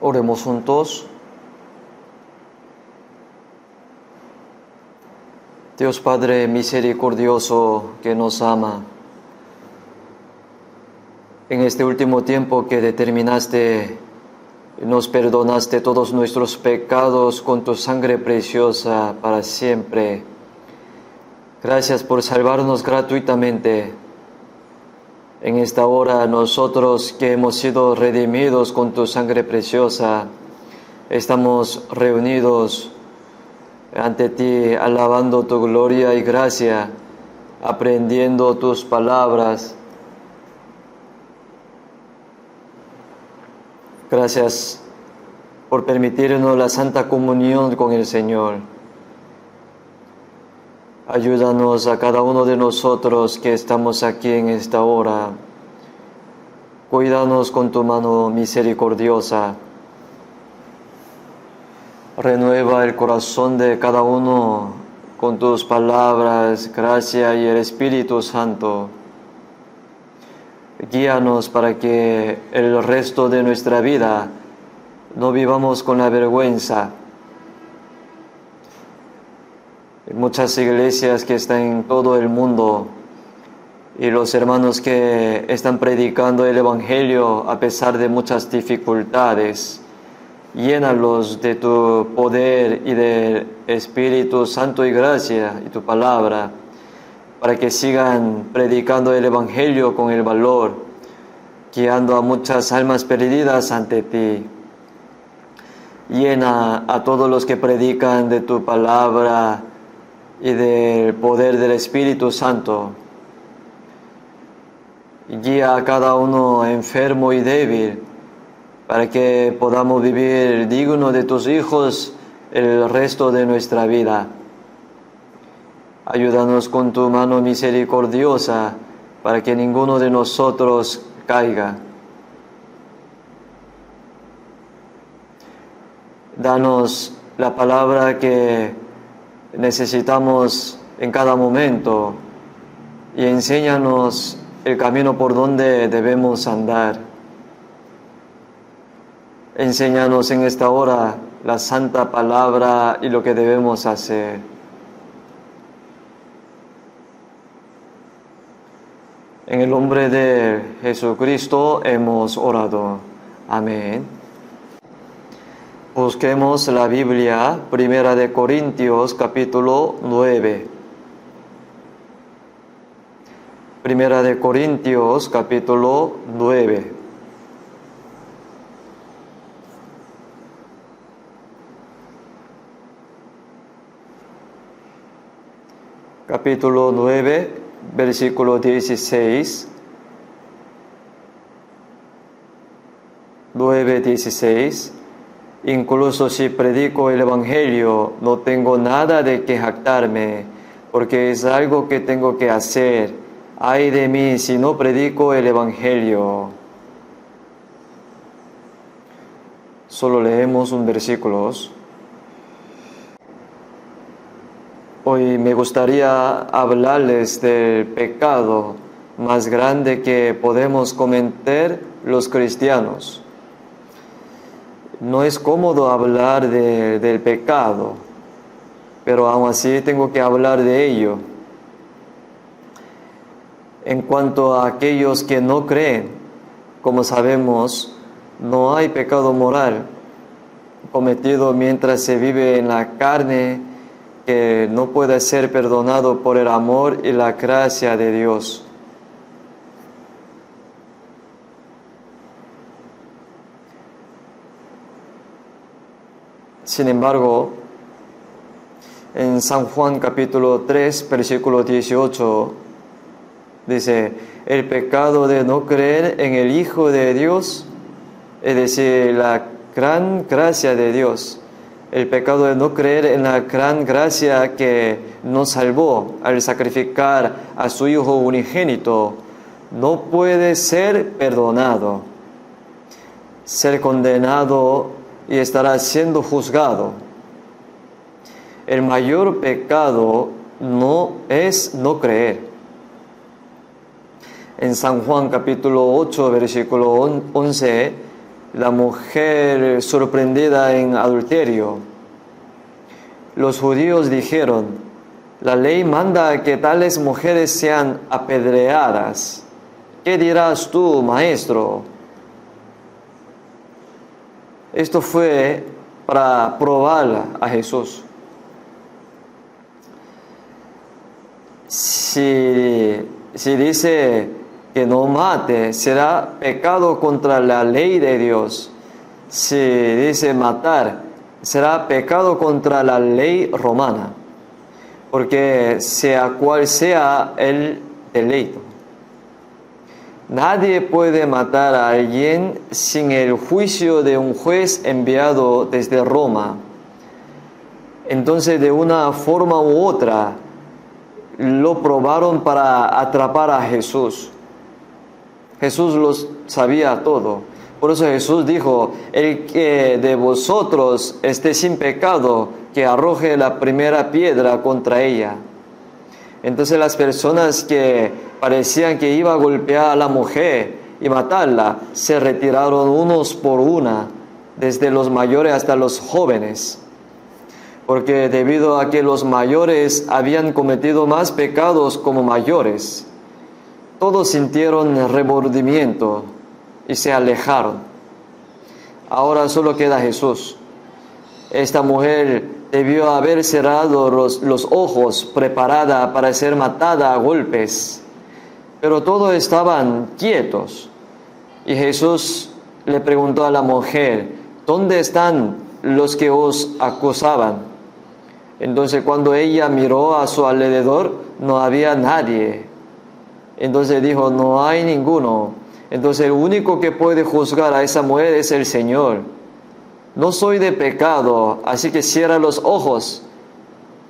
Oremos juntos. Dios Padre misericordioso que nos ama, en este último tiempo que determinaste, nos perdonaste todos nuestros pecados con tu sangre preciosa para siempre. Gracias por salvarnos gratuitamente. En esta hora nosotros que hemos sido redimidos con tu sangre preciosa, estamos reunidos ante ti alabando tu gloria y gracia, aprendiendo tus palabras. Gracias por permitirnos la santa comunión con el Señor. Ayúdanos a cada uno de nosotros que estamos aquí en esta hora. Cuídanos con tu mano misericordiosa. Renueva el corazón de cada uno con tus palabras, gracia y el Espíritu Santo. Guíanos para que el resto de nuestra vida no vivamos con la vergüenza. Hay muchas iglesias que están en todo el mundo y los hermanos que están predicando el Evangelio a pesar de muchas dificultades. Llénalos de tu poder y del Espíritu Santo y gracia y tu palabra, para que sigan predicando el Evangelio con el valor, guiando a muchas almas perdidas ante ti. Llena a todos los que predican de tu palabra y del poder del Espíritu Santo. Guía a cada uno enfermo y débil, para que podamos vivir digno de tus hijos el resto de nuestra vida. Ayúdanos con tu mano misericordiosa para que ninguno de nosotros caiga. Danos la palabra que necesitamos en cada momento y enséñanos el camino por donde debemos andar. Enséñanos en esta hora la santa palabra y lo que debemos hacer. En el nombre de Jesucristo hemos orado. Amén. Busquemos la Biblia, Primera de Corintios, capítulo 9. Primera de Corintios, capítulo 9. Capítulo 9, versículo 16. 9:16. Incluso si predico el Evangelio, no tengo nada de que jactarme, porque es algo que tengo que hacer. Ay de mí si no predico el Evangelio. Solo leemos un versículo. Hoy me gustaría hablarles del pecado más grande que podemos cometer los cristianos. No es cómodo hablar del pecado, pero aún así tengo que hablar de ello. En cuanto a aquellos que no creen, como sabemos, no hay pecado moral cometido mientras se vive en la carne que no puede ser perdonado por el amor y la gracia de Dios. Sin embargo, en San Juan capítulo 3, versículo 18, dice, el pecado de no creer en el Hijo de Dios, es decir, la gran gracia de Dios, el pecado de no creer en la gran gracia que nos salvó al sacrificar a su Hijo unigénito, no puede ser perdonado, ser condenado y estará siendo juzgado. El mayor pecado no es no creer. En San Juan capítulo 8, versículo 11, la mujer sorprendida en adulterio. Los judíos dijeron: la ley manda que tales mujeres sean apedreadas. ¿Qué dirás tú, maestro? Esto fue para probar a Jesús. Si dice que no mate, será pecado contra la ley de Dios. Si dice matar, será pecado contra la ley romana, porque sea cual sea el delito. Nadie puede matar a alguien sin el juicio de un juez enviado desde Roma. Entonces, de una forma u otra, lo probaron para atrapar a Jesús. Jesús lo sabía todo. Por eso Jesús dijo: el que de vosotros esté sin pecado, que arroje la primera piedra contra ella. Entonces las personas que parecían que iba a golpear a la mujer y matarla, se retiraron unos por una, desde los mayores hasta los jóvenes. Porque debido a que los mayores habían cometido más pecados como mayores, todos sintieron remordimiento y se alejaron. Ahora solo queda Jesús. Esta mujer debió haber cerrado los ojos, preparada para ser matada a golpes, pero todos estaban quietos. Y Jesús le preguntó a la mujer: ¿dónde están los que os acusaban? Entonces, cuando ella miró a su alrededor, no había nadie. Entonces dijo: no hay ninguno. Entonces el único que puede juzgar a esa mujer es el Señor. No soy de pecado, así que cierra los ojos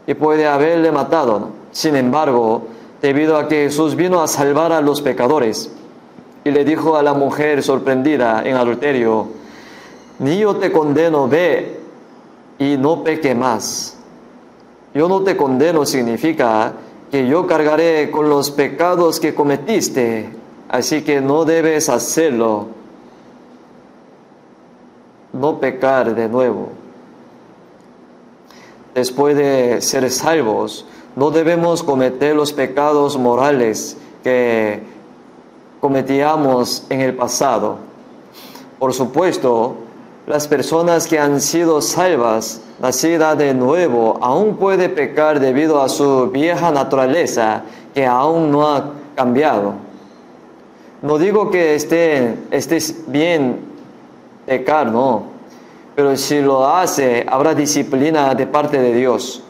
y puede haberle matado. Sin embargo, debido a que Jesús vino a salvar a los pecadores, y le dijo a la mujer sorprendida en adulterio: ni yo te condeno, ve y no peque más. Yo no te condeno significa que yo cargaré con los pecados que cometiste, así que no debes hacerlo. No pecar de nuevo. Después de ser salvos, no debemos cometer los pecados morales que cometíamos en el pasado. Por supuesto, las personas que han sido salvas, nacidas de nuevo, aún puede pecar debido a su vieja naturaleza que aún no ha cambiado. No digo que estés bien pecar, no. Pero si lo hace, habrá disciplina de parte de Dios.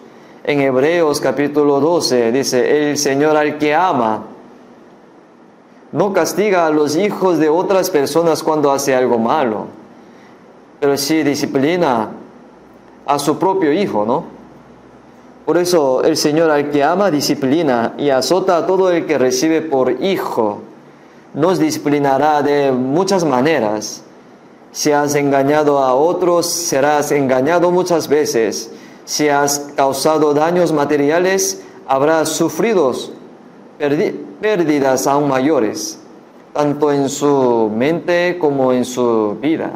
En Hebreos capítulo 12 dice: el Señor al que ama no castiga a los hijos de otras personas cuando hace algo malo, pero sí disciplina a su propio hijo, ¿no? Por eso el Señor al que ama disciplina y azota a todo el que recibe por hijo. Nos disciplinará de muchas maneras. Si has engañado a otros, serás engañado muchas veces. Si has causado daños materiales, habrás sufrido pérdidas aún mayores, tanto en su mente como en su vida.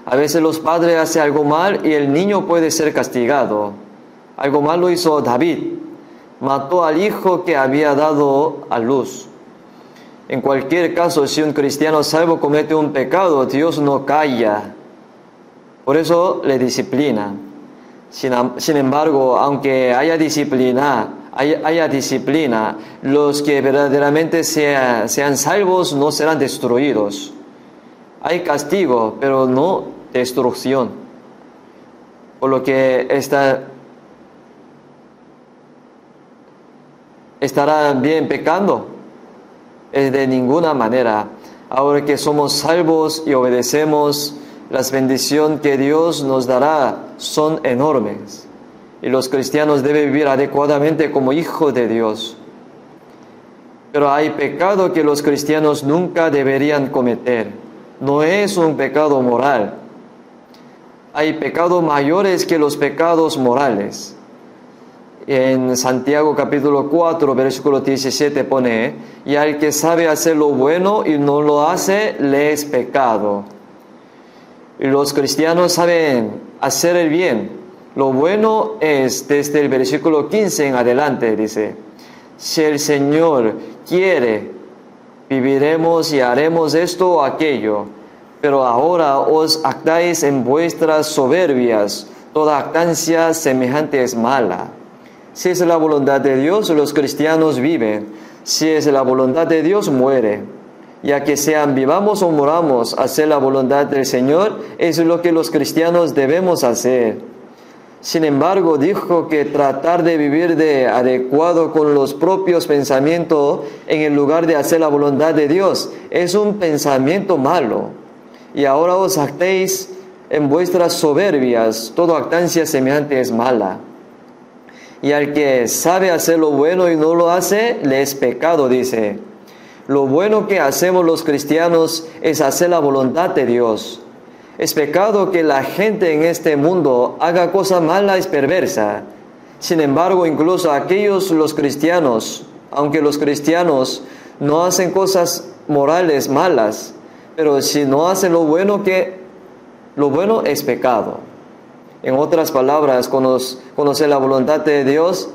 A veces los padres hacen algo mal y el niño puede ser castigado. Algo mal lo hizo David. Mató al hijo que había dado a luz. En cualquier caso, si un cristiano salvo comete un pecado, Dios no calla. Por eso le disciplina. Sin embargo, aunque haya disciplina, los que verdaderamente sean salvos no serán destruidos. Hay castigo, pero no destrucción. Por lo que estarán bien pecando. Es de ninguna manera. Ahora que somos salvos y obedecemos, las bendiciones que Dios nos dará son enormes. Y los cristianos deben vivir adecuadamente como hijos de Dios. Pero hay pecado que los cristianos nunca deberían cometer. No es un pecado moral. Hay pecados mayores que los pecados morales. En Santiago capítulo 4, versículo 17 pone: y al que sabe hacer lo bueno y no lo hace, le es pecado. Y los cristianos saben hacer el bien. Lo bueno es, desde el versículo 15 en adelante, dice, si el Señor quiere, viviremos y haremos esto o aquello, pero ahora os actáis en vuestras soberbias, toda actancia semejante es mala. Si es la voluntad de Dios, los cristianos viven. Si es la voluntad de Dios, muere. Ya que sean vivamos o moramos, hacer la voluntad del Señor es lo que los cristianos debemos hacer. Sin embargo, dijo que tratar de vivir de adecuado con los propios pensamientos en el lugar de hacer la voluntad de Dios es un pensamiento malo. Y ahora os actéis en vuestras soberbias, toda actancia semejante es mala. Y al que sabe hacer lo bueno y no lo hace, le es pecado, dice. Lo bueno que hacemos los cristianos es hacer la voluntad de Dios. Es pecado que la gente en este mundo haga cosas malas y perversas. Sin embargo, incluso los cristianos, aunque los cristianos no hacen cosas morales malas, pero si no hacen lo bueno es pecado. En otras palabras, conocer la voluntad de Dios,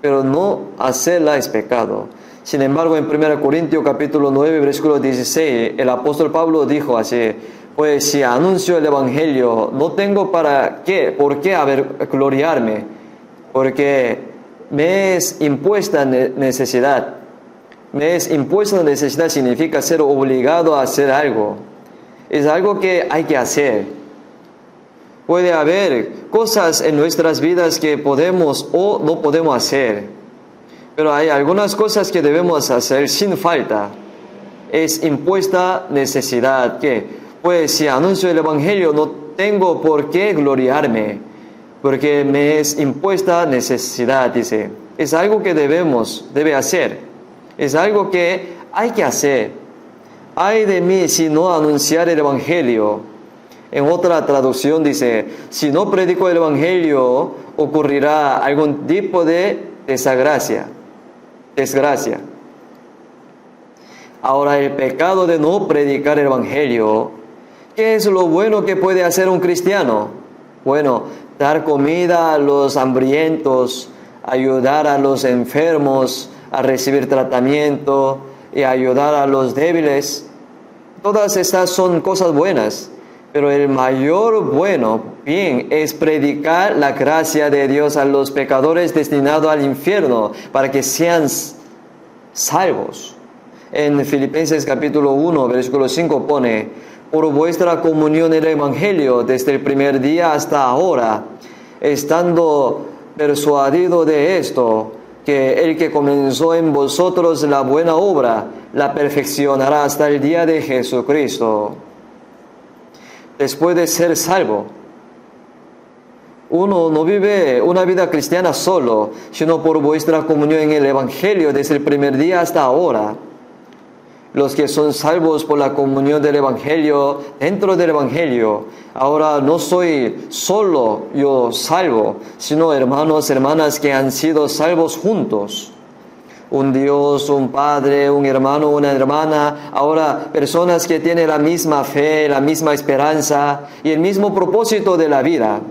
pero no hacerla es pecado. Sin embargo, en 1 Corintios capítulo 9, versículo 16, el apóstol Pablo dijo así, pues si anuncio el Evangelio, no tengo por qué gloriarme, porque me es impuesta necesidad. Me es impuesta necesidad significa ser obligado a hacer algo. Es algo que hay que hacer. Puede haber cosas en nuestras vidas que podemos o no podemos hacer, pero hay algunas cosas que debemos hacer sin falta. Es impuesta necesidad que, pues si anuncio el Evangelio no tengo por qué gloriarme, porque me es impuesta necesidad, dice. Es algo que debe hacer. Es algo que hay que hacer. Ay de mí si no anunciar el Evangelio. En otra traducción dice, si no predico el Evangelio, ocurrirá algún tipo de desgracia. Ahora, el pecado de no predicar el Evangelio, ¿qué es lo bueno que puede hacer un cristiano? Bueno, dar comida a los hambrientos, ayudar a los enfermos a recibir tratamiento y ayudar a los débiles. Todas estas son cosas buenas, pero el mayor bien es predicar la gracia de Dios a los pecadores destinados al infierno para que sean salvos. En Filipenses capítulo 1, versículo 5 pone, por vuestra comunión en el Evangelio desde el primer día hasta ahora, estando persuadido de esto, que el que comenzó en vosotros la buena obra, la perfeccionará hasta el día de Jesucristo. Después de ser salvo, uno no vive una vida cristiana solo, sino por vuestra comunión en el Evangelio desde el primer día hasta ahora. Los que son salvos por la comunión del Evangelio, dentro del Evangelio, ahora no soy solo yo salvo, sino hermanos, hermanas que han sido salvos juntos. Un Dios, un Padre, un hermano, una hermana, ahora personas que tienen la misma fe, la misma esperanza y el mismo propósito de la vida.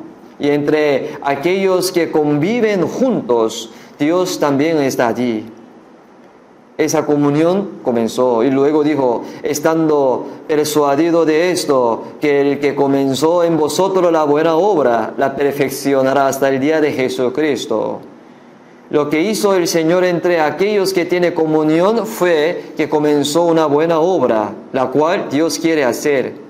Y entre aquellos que conviven juntos, Dios también está allí. Esa comunión comenzó y luego dijo, estando persuadido de esto, que el que comenzó en vosotros la buena obra, la perfeccionará hasta el día de Jesucristo. Lo que hizo el Señor entre aquellos que tienen comunión fue que comenzó una buena obra, la cual Dios quiere hacer.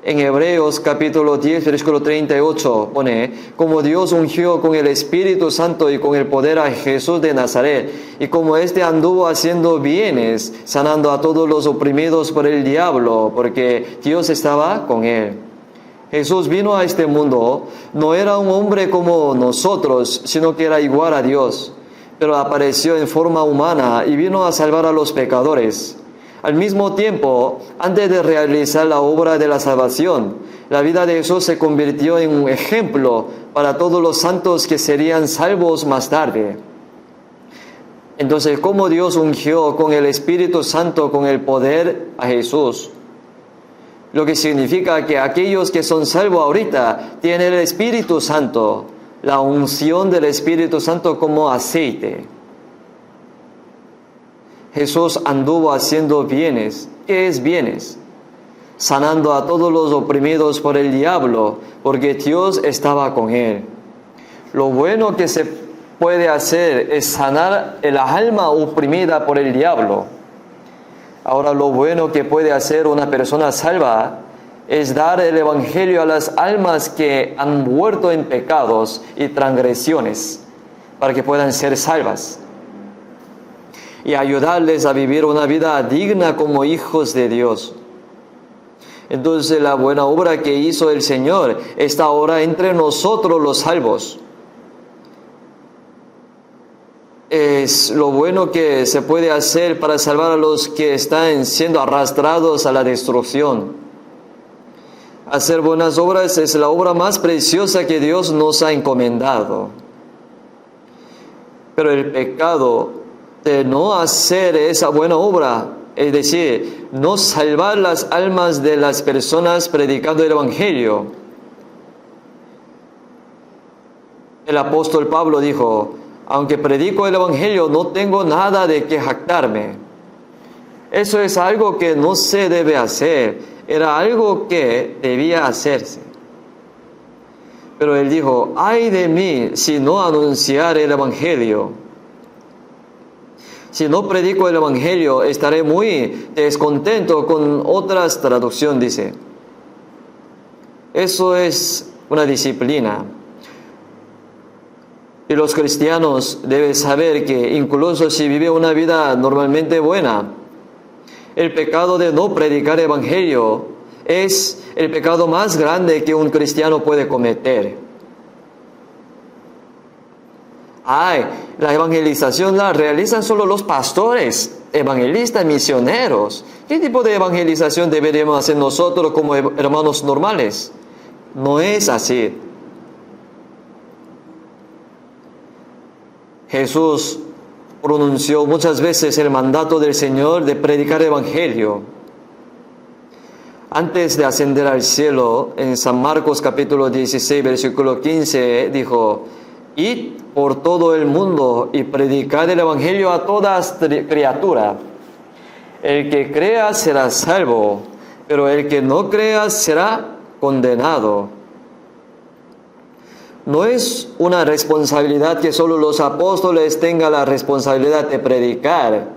En Hebreos capítulo 10, versículo 38 pone, como Dios ungió con el Espíritu Santo y con el poder a Jesús de Nazaret, y como éste anduvo haciendo bienes, sanando a todos los oprimidos por el diablo, porque Dios estaba con él. Jesús vino a este mundo, no era un hombre como nosotros, sino que era igual a Dios, pero apareció en forma humana y vino a salvar a los pecadores. Al mismo tiempo, antes de realizar la obra de la salvación, la vida de Jesús se convirtió en un ejemplo para todos los santos que serían salvos más tarde. Entonces, ¿cómo Dios ungió con el Espíritu Santo, con el poder a Jesús? lo que significa que aquellos que son salvos ahorita tienen el Espíritu Santo, la unción del Espíritu Santo como aceite. Jesús anduvo haciendo bienes. ¿Qué es bienes? Sanando a todos los oprimidos por el diablo, porque Dios estaba con él. Lo bueno que se puede hacer es sanar el alma oprimida por el diablo. Ahora, lo bueno que puede hacer una persona salva es dar el Evangelio a las almas que han muerto en pecados y transgresiones, para que puedan ser salvas, y ayudarles a vivir una vida digna como hijos de Dios. Entonces, la buena obra que hizo el Señor está ahora entre nosotros los salvos. Es lo bueno que se puede hacer para salvar a los que están siendo arrastrados a la destrucción. Hacer buenas obras es la obra más preciosa que Dios nos ha encomendado. Pero el pecado de no hacer esa buena obra, es decir, no salvar las almas de las personas predicando el Evangelio. El apóstol Pablo dijo: aunque predico el Evangelio, no tengo nada de qué jactarme. Eso es algo que no se debe hacer. Era algo que debía hacerse. Pero él dijo: ay de mí si no anunciar el Evangelio. Si no predico el Evangelio, estaré muy descontento. Con otras traducciones dice. Eso es una disciplina. Y los cristianos deben saber que incluso si vive una vida normalmente buena, el pecado de no predicar el Evangelio es el pecado más grande que un cristiano puede cometer. La evangelización la realizan solo los pastores, evangelistas, misioneros. ¿Qué tipo de evangelización deberíamos hacer nosotros como hermanos normales? No es así. Jesús pronunció muchas veces el mandato del Señor de predicar el Evangelio. Antes de ascender al cielo, en San Marcos capítulo 16, versículo 15, dijo: id por todo el mundo y predicad el Evangelio a toda criatura. El que crea será salvo, pero el que no crea será condenado. No es una responsabilidad que solo los apóstoles tengan la responsabilidad de predicar.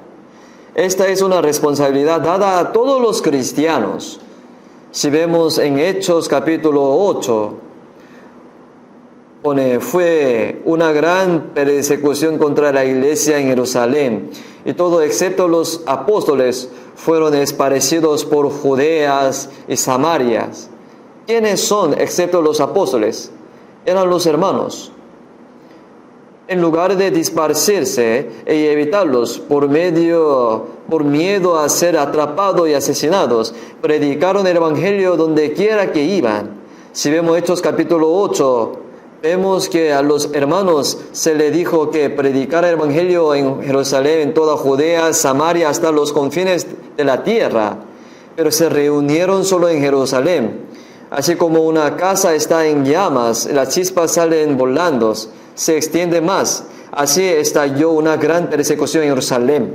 Esta es una responsabilidad dada a todos los cristianos. Si vemos en Hechos capítulo 8, fue una gran persecución contra la iglesia en Jerusalén, y todo excepto los apóstoles fueron esparcidos por Judeas y Samarias. ¿Quiénes son excepto los apóstoles? Eran los hermanos. En lugar de dispersarse y evitarlos por miedo a ser atrapados y asesinados, predicaron el Evangelio donde quiera que iban. Si vemos Hechos capítulo 8, vemos que a los hermanos se les dijo que predicara el Evangelio en Jerusalén, en toda Judea, Samaria, hasta los confines de la tierra. Pero se reunieron solo en Jerusalén. Así como una casa está en llamas, las chispas salen volando, se extiende más. Así estalló una gran persecución en Jerusalén.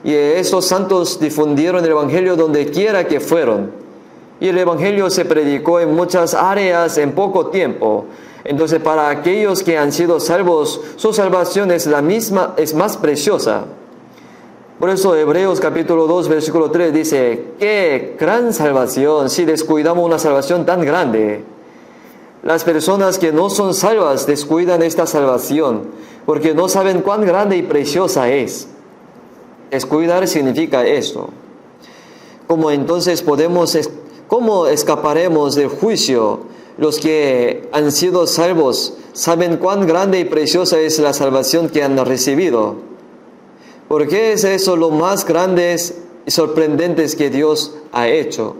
Y esos santos difundieron el Evangelio donde quiera que fueron. Y el Evangelio se predicó en muchas áreas en poco tiempo. Entonces, para aquellos que han sido salvos, su salvación es la misma, es más preciosa. Por eso Hebreos capítulo 2, versículo 3 dice: ¡qué gran salvación si descuidamos una salvación tan grande! Las personas que no son salvas descuidan esta salvación porque no saben cuán grande y preciosa es. Descuidar significa esto. ¿Cómo escaparemos del juicio? Los que han sido salvos saben cuán grande y preciosa es la salvación que han recibido. ¿Por qué es eso lo más grandes y sorprendentes que Dios ha hecho?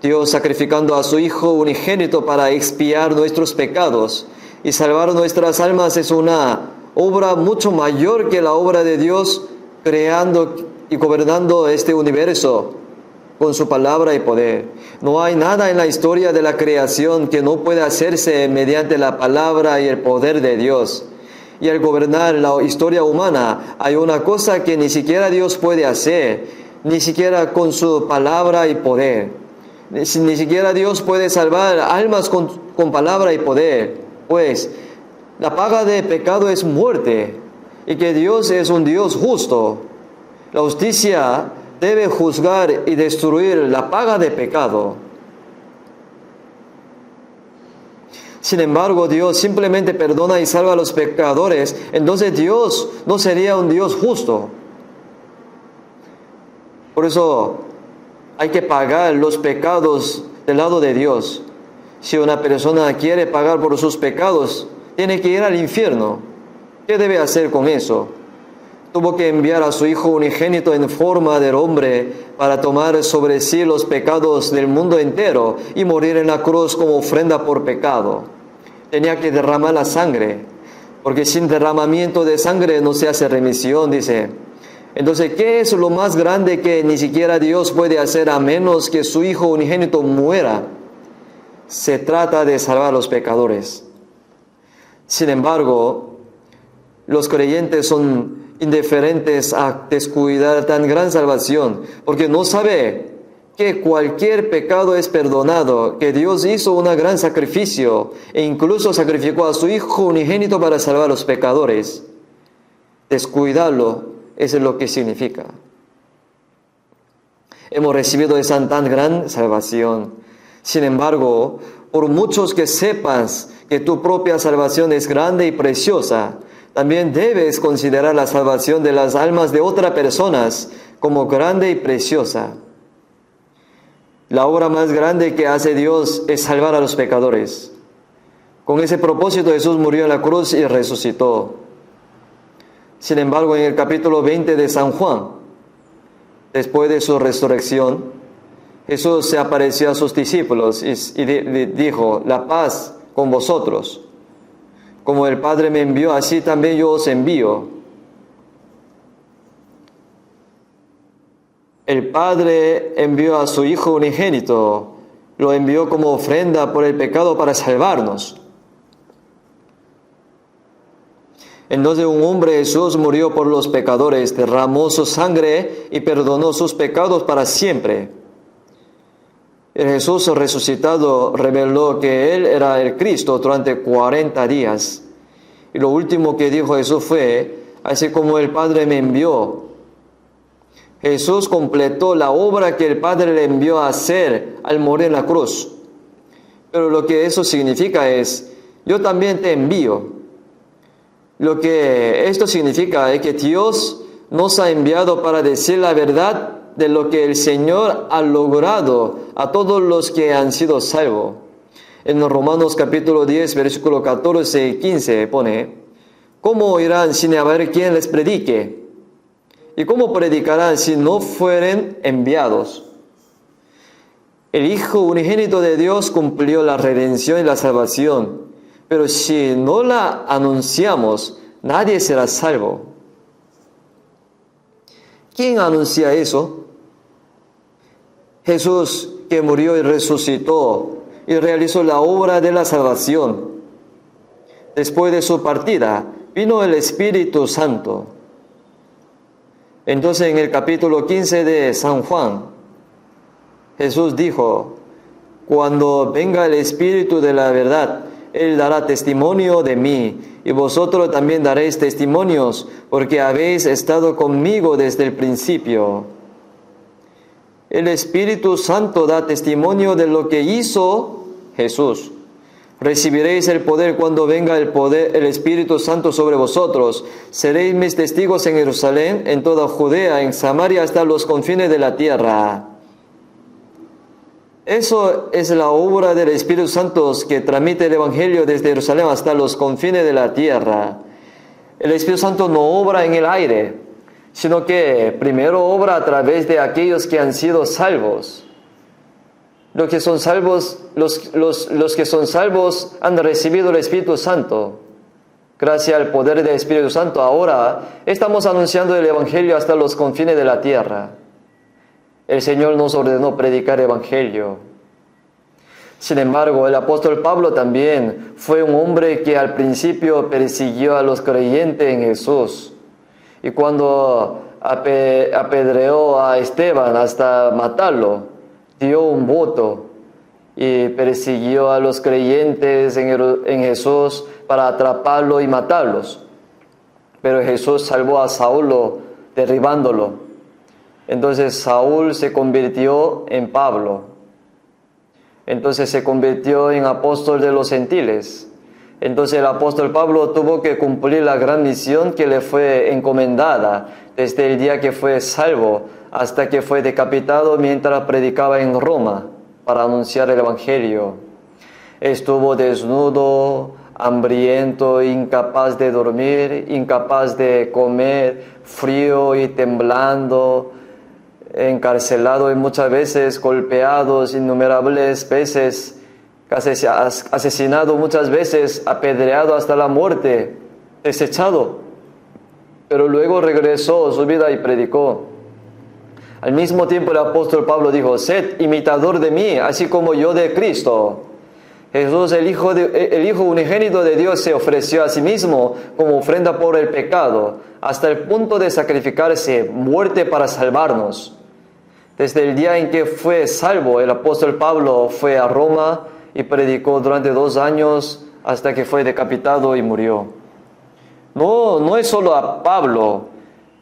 Dios sacrificando a su Hijo unigénito para expiar nuestros pecados y salvar nuestras almas es una obra mucho mayor que la obra de Dios creando y gobernando este universo. con su palabra y poder. No hay nada en la historia de la creación que no pueda hacerse mediante la palabra y el poder de Dios. Y al gobernar la historia humana, hay una cosa que ni siquiera Dios puede hacer, ni siquiera con su palabra y poder. Ni siquiera Dios puede salvar almas con palabra y poder, pues la paga de pecado es muerte, y que Dios es un Dios justo. La justicia debe juzgar y destruir la paga de pecado. Sin embargo, Dios simplemente perdona y salva a los pecadores. Entonces Dios no sería un Dios justo. Por eso hay que pagar los pecados del lado de Dios. Si una persona quiere pagar por sus pecados, tiene que ir al infierno. ¿Qué debe hacer con eso? Tuvo que enviar a su Hijo unigénito en forma de hombre para tomar sobre sí los pecados del mundo entero y morir en la cruz como ofrenda por pecado. Tenía que derramar la sangre, porque sin derramamiento de sangre no se hace remisión, dice. Entonces, ¿qué es lo más grande que ni siquiera Dios puede hacer a menos que su Hijo unigénito muera? Se trata de salvar a los pecadores. Sin embargo, los creyentes son indiferentes a descuidar tan gran salvación, porque no sabe que cualquier pecado es perdonado, que Dios hizo un gran sacrificio e incluso sacrificó a su Hijo unigénito para salvar a los pecadores. Descuidarlo, eso es lo que significa. Hemos recibido esa tan gran salvación. Sin embargo, por muchos que sepas que tu propia salvación es grande y preciosa, también debes considerar la salvación de las almas de otras personas como grande y preciosa. La obra más grande que hace Dios es salvar a los pecadores. Con ese propósito Jesús murió en la cruz y resucitó. Sin embargo, en el capítulo 20 de San Juan, después de su resurrección, Jesús se apareció a sus discípulos y dijo: la paz con vosotros. Como el Padre me envió, así también yo os envío. El Padre envió a su Hijo unigénito, lo envió como ofrenda por el pecado para salvarnos. Entonces un hombre, Jesús, murió por los pecadores, derramó su sangre y perdonó sus pecados para siempre. El Jesús resucitado reveló que Él era el Cristo durante 40 días. Y lo último que dijo Jesús fue: así como el Padre me envió. Jesús completó la obra que el Padre le envió a hacer al morir en la cruz. Pero lo que eso significa es: yo también te envío. Lo que esto significa es que Dios nos ha enviado para decir la verdad de lo que el Señor ha logrado a todos los que han sido salvos. En Romanos capítulo 10, versículo 14 y 15 pone: ¿cómo oirán sin haber quien les predique? ¿Y cómo predicarán si no fueren enviados? El Hijo unigénito de Dios cumplió la redención y la salvación, pero si no la anunciamos, nadie será salvo. ¿Quién anuncia eso? Jesús, que murió y resucitó y realizó la obra de la salvación. Después de su partida, vino el Espíritu Santo. Entonces, en el capítulo 15 de San Juan, Jesús dijo: cuando venga el Espíritu de la verdad, Él dará testimonio de mí, y vosotros también daréis testimonios, porque habéis estado conmigo desde el principio. El Espíritu Santo da testimonio de lo que hizo Jesús. Recibiréis el poder cuando venga el Espíritu Santo sobre vosotros. Seréis mis testigos en Jerusalén, en toda Judea, en Samaria, hasta los confines de la tierra. Eso es la obra del Espíritu Santo que transmite el Evangelio desde Jerusalén hasta los confines de la tierra. El Espíritu Santo no obra en el aire, sino que primero obra a través de aquellos que han sido salvos. Los que son salvos, los que son salvos han recibido el Espíritu Santo. Gracias al poder del Espíritu Santo, ahora estamos anunciando el Evangelio hasta los confines de la tierra. el Señor nos ordenó predicar el Evangelio. Sin embargo, el apóstol Pablo también fue un hombre que al principio persiguió a los creyentes en Jesús. Y cuando apedreó a Esteban hasta matarlo, dio un voto y persiguió a los creyentes en Jesús para atraparlo y matarlos. Pero Jesús salvó a Saulo derribándolo. Entonces Saúl se convirtió en Pablo. Entonces se convirtió en apóstol de los gentiles. Entonces el apóstol Pablo tuvo que cumplir la gran misión que le fue encomendada desde el día que fue salvo hasta que fue decapitado mientras predicaba en Roma para anunciar el Evangelio. Estuvo desnudo, hambriento, incapaz de dormir, incapaz de comer, frío y temblando, encarcelado y muchas veces golpeados innumerables veces, asesinado muchas veces, apedreado hasta la muerte, desechado. Pero luego regresó a su vida y predicó. Al mismo tiempo el apóstol Pablo dijo: sed imitador de mí, así como yo de Cristo. Jesús, el Hijo unigénito de Dios, se ofreció a sí mismo como ofrenda por el pecado, hasta el punto de sacrificarse muerte para salvarnos. Desde el día en que fue salvo, el apóstol Pablo fue a Roma y predicó durante 2 años hasta que fue decapitado y murió. No es solo a Pablo.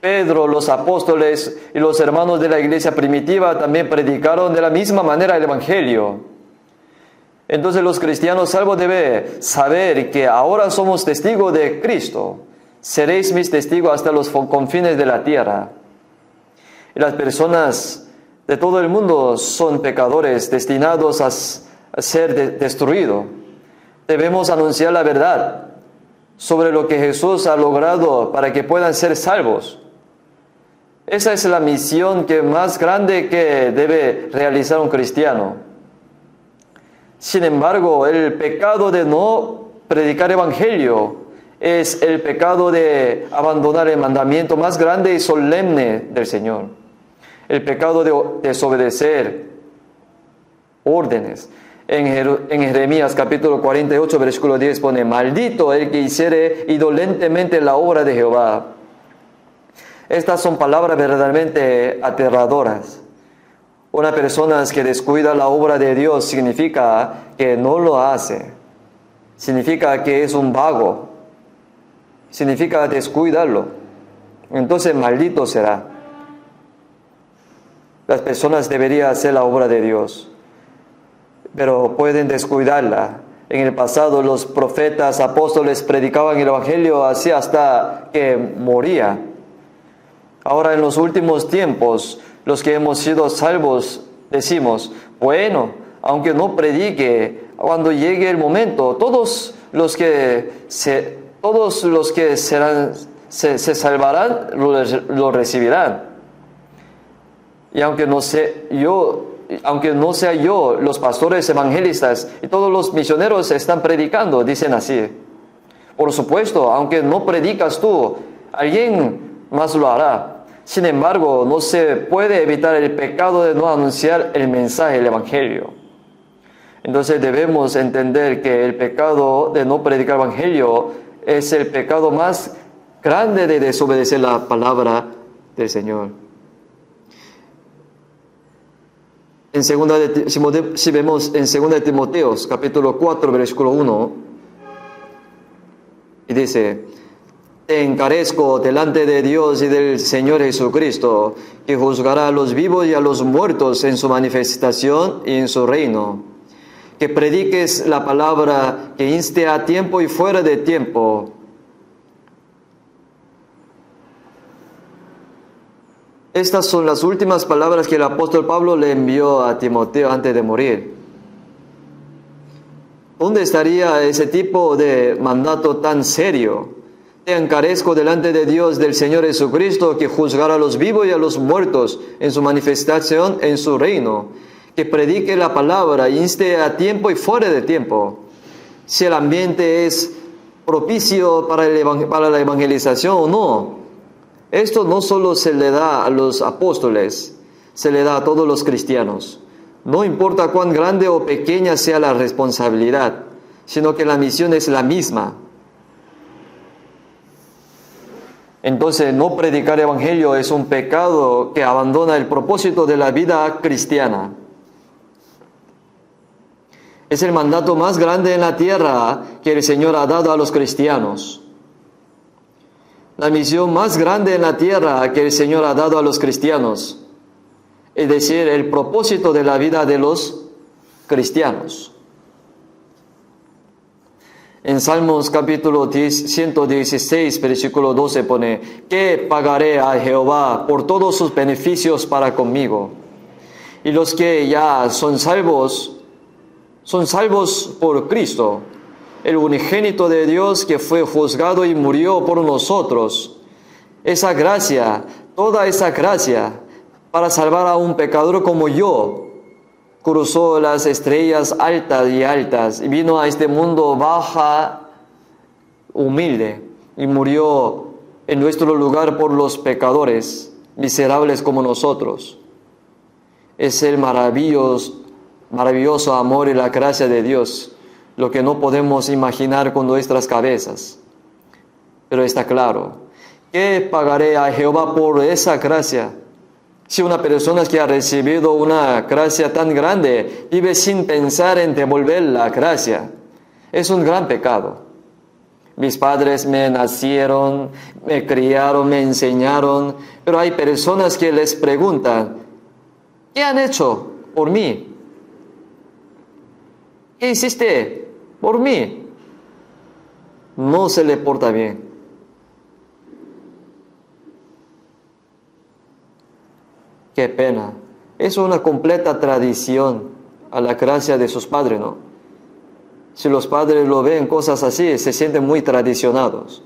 Pedro, los apóstoles y los hermanos de la iglesia primitiva también predicaron de la misma manera el Evangelio. Entonces los cristianos salvos deben saber que ahora somos testigos de Cristo. Seréis mis testigos hasta los confines de la tierra. Y las personas de todo el mundo son pecadores destinados a ser destruidos. Debemos anunciar la verdad sobre lo que Jesús ha logrado para que puedan ser salvos. Esa es la misión más grande que debe realizar un cristiano. Sin embargo, el pecado de no predicar evangelio es el pecado de abandonar el mandamiento más grande y solemne del Señor. El pecado de desobedecer órdenes. En Jeremías capítulo 48, versículo 10 pone: maldito el que hiciere indolentemente la obra de Jehová. Estas son palabras verdaderamente aterradoras. Una persona que descuida la obra de Dios significa que no lo hace. Significa que es un vago. Significa descuidarlo. Entonces maldito será. Las personas deberían hacer la obra de Dios, pero pueden descuidarla. En el pasado los profetas, apóstoles predicaban el Evangelio así hasta que moría. Ahora en los últimos tiempos, los que hemos sido salvos decimos: bueno, aunque no predique, cuando llegue el momento, todos los que se salvarán lo recibirán. Y aunque no sea yo, los pastores evangelistas y todos los misioneros están predicando, dicen así. Por supuesto, aunque no predicas tú, alguien más lo hará. Sin embargo, no se puede evitar el pecado de no anunciar el mensaje del evangelio. Entonces debemos entender que el pecado de no predicar el evangelio es el pecado más grande de desobedecer la palabra del Señor. Si vemos en 2 Timoteo, capítulo 4, versículo 1, y dice: te encarezco delante de Dios y del Señor Jesucristo, que juzgará a los vivos y a los muertos en su manifestación y en su reino. Que prediques la palabra, que inste a tiempo y fuera de tiempo. Estas son las últimas palabras que el apóstol Pablo le envió a Timoteo antes de morir. ¿Dónde estaría ese tipo de mandato tan serio? Te encarezco delante de Dios, del Señor Jesucristo, que juzgará a los vivos y a los muertos en su manifestación en su reino. Que predique la palabra, inste a tiempo y fuera de tiempo. Si el ambiente es propicio para la evangelización o no. Esto no solo se le da a los apóstoles, se le da a todos los cristianos. No importa cuán grande o pequeña sea la responsabilidad, sino que la misión es la misma. Entonces, no predicar evangelio es un pecado que abandona el propósito de la vida cristiana. Es el mandato más grande en la tierra que el Señor ha dado a los cristianos. La misión más grande en la tierra que el Señor ha dado a los cristianos. Es decir, el propósito de la vida de los cristianos. En Salmos capítulo 116, versículo 12 pone: ¿qué pagaré a Jehová por todos sus beneficios para conmigo? Y los que ya son salvos por Cristo, el unigénito de Dios que fue juzgado y murió por nosotros. Esa gracia, toda esa gracia, para salvar a un pecador como yo, cruzó las estrellas altas y altas y vino a este mundo baja, humilde, y murió en nuestro lugar por los pecadores, miserables como nosotros. Es el maravilloso amor y la gracia de Dios, lo que no podemos imaginar con nuestras cabezas. Pero está claro, ¿qué pagaré a Jehová por esa gracia? Si una persona que ha recibido una gracia tan grande vive sin pensar en devolver la gracia, es un gran pecado. Mis padres me nacieron, me criaron, me enseñaron, pero hay personas que les preguntan: ¿qué han hecho por mí? ¿Qué hiciste por mí? No se le porta bien. Qué pena. Es una completa tradición a la gracia de sus padres, ¿no? Si los padres lo ven cosas así, se sienten muy tradicionados.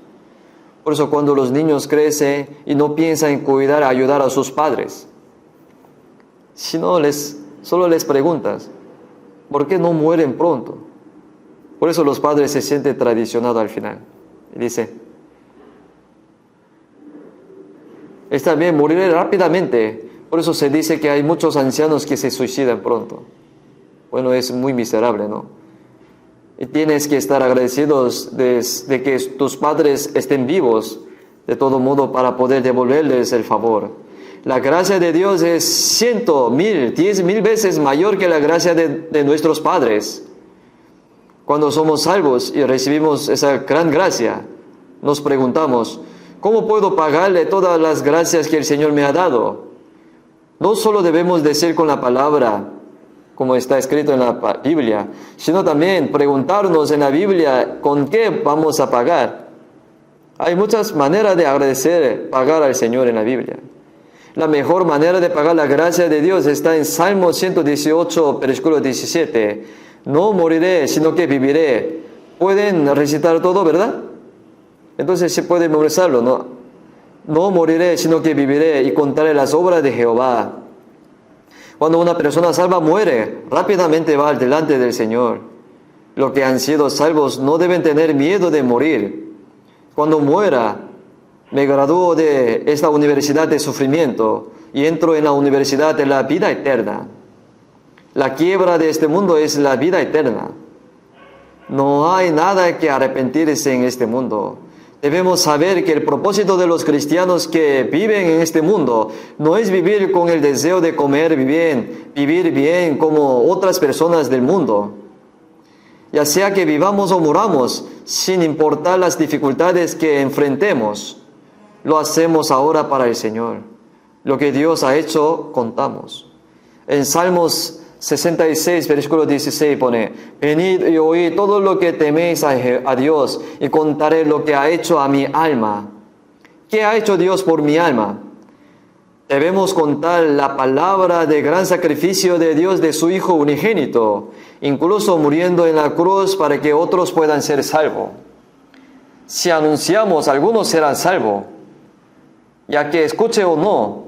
Por eso cuando los niños crecen y no piensan en cuidar, ayudar a sus padres, si no solo les preguntas: ¿por qué no mueren pronto? Por eso los padres se sienten tradicionados al final. Y dice: está bien, moriré rápidamente. Por eso se dice que hay muchos ancianos que se suicidan pronto. Bueno, es muy miserable, ¿no? Y tienes que estar agradecidos de que tus padres estén vivos, de todo modo, para poder devolverles el favor. La gracia de Dios es 100, 1000, 10,000 veces mayor que la gracia de nuestros padres. Cuando somos salvos y recibimos esa gran gracia, nos preguntamos: ¿cómo puedo pagarle todas las gracias que el Señor me ha dado? No solo debemos decir con la palabra, como está escrito en la Biblia, sino también preguntarnos en la Biblia con qué vamos a pagar. Hay muchas maneras de agradecer, pagar al Señor en la Biblia. La mejor manera de pagar la gracia de Dios está en Salmo 118, versículo 17. No moriré, sino que viviré. Pueden recitar todo, ¿verdad? Entonces se puede memorizarlo, ¿no? No moriré, sino que viviré y contaré las obras de Jehová. Cuando una persona salva muere, rápidamente va delante del Señor. Los que han sido salvos no deben tener miedo de morir. Cuando muera, me gradúo de esta universidad de sufrimiento y entro en la universidad de la vida eterna. La quiebra de este mundo es la vida eterna. No hay nada que arrepentirse en este mundo. Debemos saber que el propósito de los cristianos que viven en este mundo no es vivir con el deseo de comer bien, vivir bien como otras personas del mundo. Ya sea que vivamos o muramos, sin importar las dificultades que enfrentemos, lo hacemos ahora para el Señor. Lo que Dios ha hecho, contamos. En Salmos 66, versículo 16 pone: venid y oíd todo lo que teméis a Dios, y contaré lo que ha hecho a mi alma. ¿Qué ha hecho Dios por mi alma? Debemos contar la palabra de gran sacrificio de Dios de su Hijo unigénito, incluso muriendo en la cruz para que otros puedan ser salvos. Si anunciamos, algunos serán salvos, ya que escuche o no,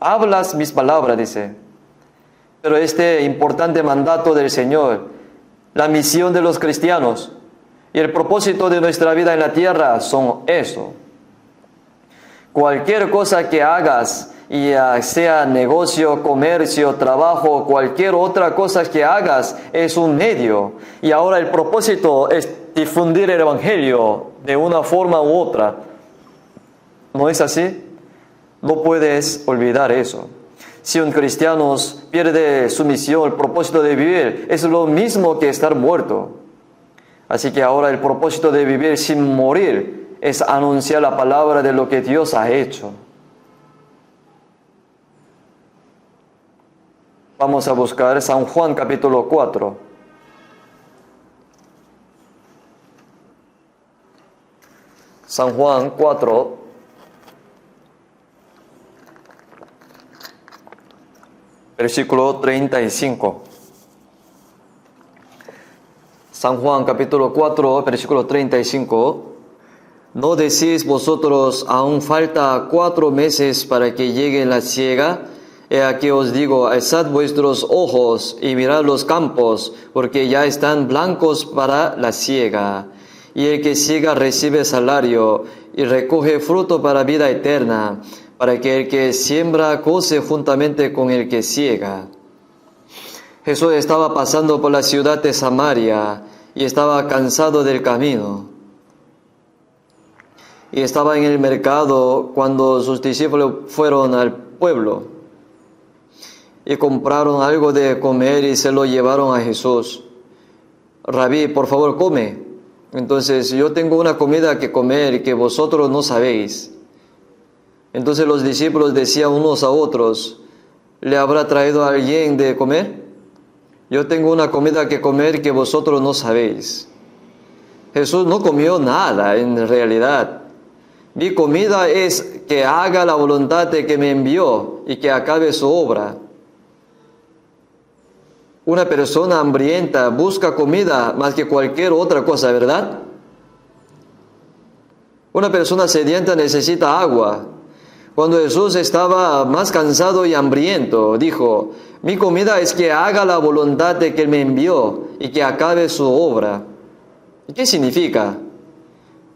hablas mis palabras, dice. Pero este importante mandato del Señor, la misión de los cristianos y el propósito de nuestra vida en la tierra son eso. Cualquier cosa que hagas y sea negocio, comercio, trabajo, cualquier otra cosa que hagas, es un medio. Y ahora el propósito es difundir el Evangelio de una forma u otra. ¿No es así? No puedes olvidar eso. Si un cristiano pierde su misión, el propósito de vivir, es lo mismo que estar muerto. Así que ahora el propósito de vivir sin morir es anunciar la palabra de lo que Dios ha hecho. Vamos a buscar San Juan capítulo 4. San Juan 4. Versículo 35. San Juan capítulo 4, versículo 35. ¿No decís vosotros, aún falta 4 meses para que llegue la siega? He aquí os digo, alzad vuestros ojos y mirad los campos, porque ya están blancos para la siega. Y el que siega recibe salario y recoge fruto para vida eterna, para que el que siembra goce juntamente con el que siega. Jesús estaba pasando por la ciudad de Samaria y estaba cansado del camino. Y estaba en el mercado cuando sus discípulos fueron al pueblo y compraron algo de comer y se lo llevaron a Jesús. Rabí, por favor, come. Entonces, yo tengo una comida que comer que vosotros no sabéis. Entonces los discípulos decían unos a otros, ¿le habrá traído a alguien de comer? Yo tengo una comida que comer que vosotros no sabéis. Jesús no comió nada en realidad. Mi comida es que haga la voluntad de que me envió y que acabe su obra. Una persona hambrienta busca comida más que cualquier otra cosa, ¿verdad? Una persona sedienta necesita agua. Cuando Jesús estaba más cansado y hambriento, dijo, mi comida es que haga la voluntad de que me envió y que acabe su obra. ¿Y qué significa?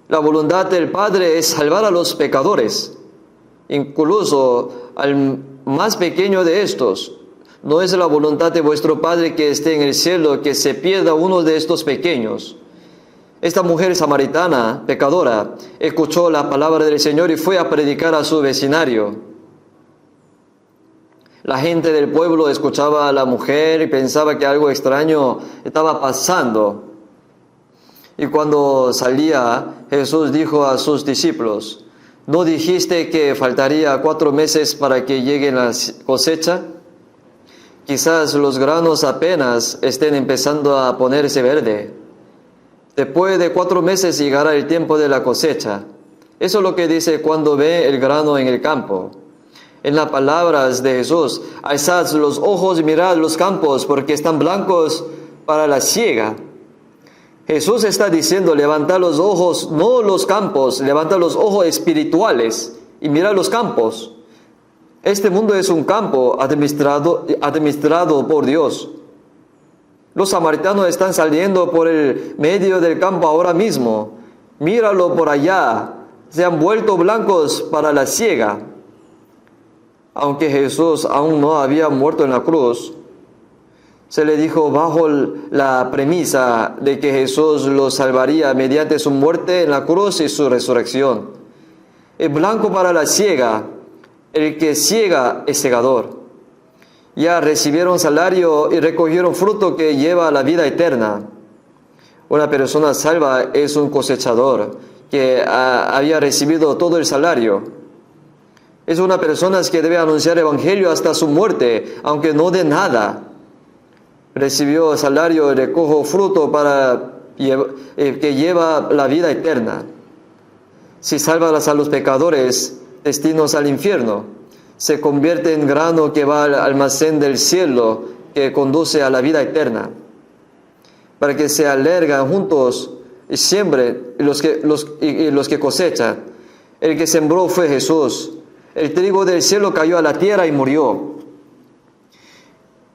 La voluntad del Padre es salvar a los pecadores, incluso al más pequeño de estos. No es la voluntad de vuestro Padre que esté en el cielo que se pierda uno de estos pequeños. Esta mujer samaritana, pecadora, escuchó la palabra del Señor y fue a predicar a su vecindario. La gente del pueblo escuchaba a la mujer y pensaba que algo extraño estaba pasando. Y cuando salía, Jesús dijo a sus discípulos, ¿no dijiste que faltaría 4 meses para que llegue la cosecha? Quizás los granos apenas estén empezando a ponerse verde. Después de 4 meses llegará el tiempo de la cosecha. Eso es lo que dice cuando ve el grano en el campo. En las palabras de Jesús, alzad los ojos y mirad los campos, porque están blancos para la siega. Jesús está diciendo, levantad los ojos, no los campos, levantad los ojos espirituales y mirad los campos. Este mundo es un campo administrado por Dios. Los samaritanos están saliendo por el medio del campo ahora mismo. Míralo por allá. Se han vuelto blancos para la siega. Aunque Jesús aún no había muerto en la cruz, se le dijo bajo la premisa de que Jesús los salvaría mediante su muerte en la cruz y su resurrección. El blanco para la siega, el que siega es segador. Ya recibieron salario y recogieron fruto que lleva a la vida eterna. Una persona salva es un cosechador que había recibido todo el salario. Es una persona que debe anunciar el evangelio hasta su muerte, aunque no dé nada. Recibió salario y recogió fruto que lleva la vida eterna. Si salvas a los pecadores destinos al infierno, se convierte en grano que va al almacén del cielo, que conduce a la vida eterna. Para que se alergan juntos y siembren los que cosechan. El que sembró fue Jesús. El trigo del cielo cayó a la tierra y murió.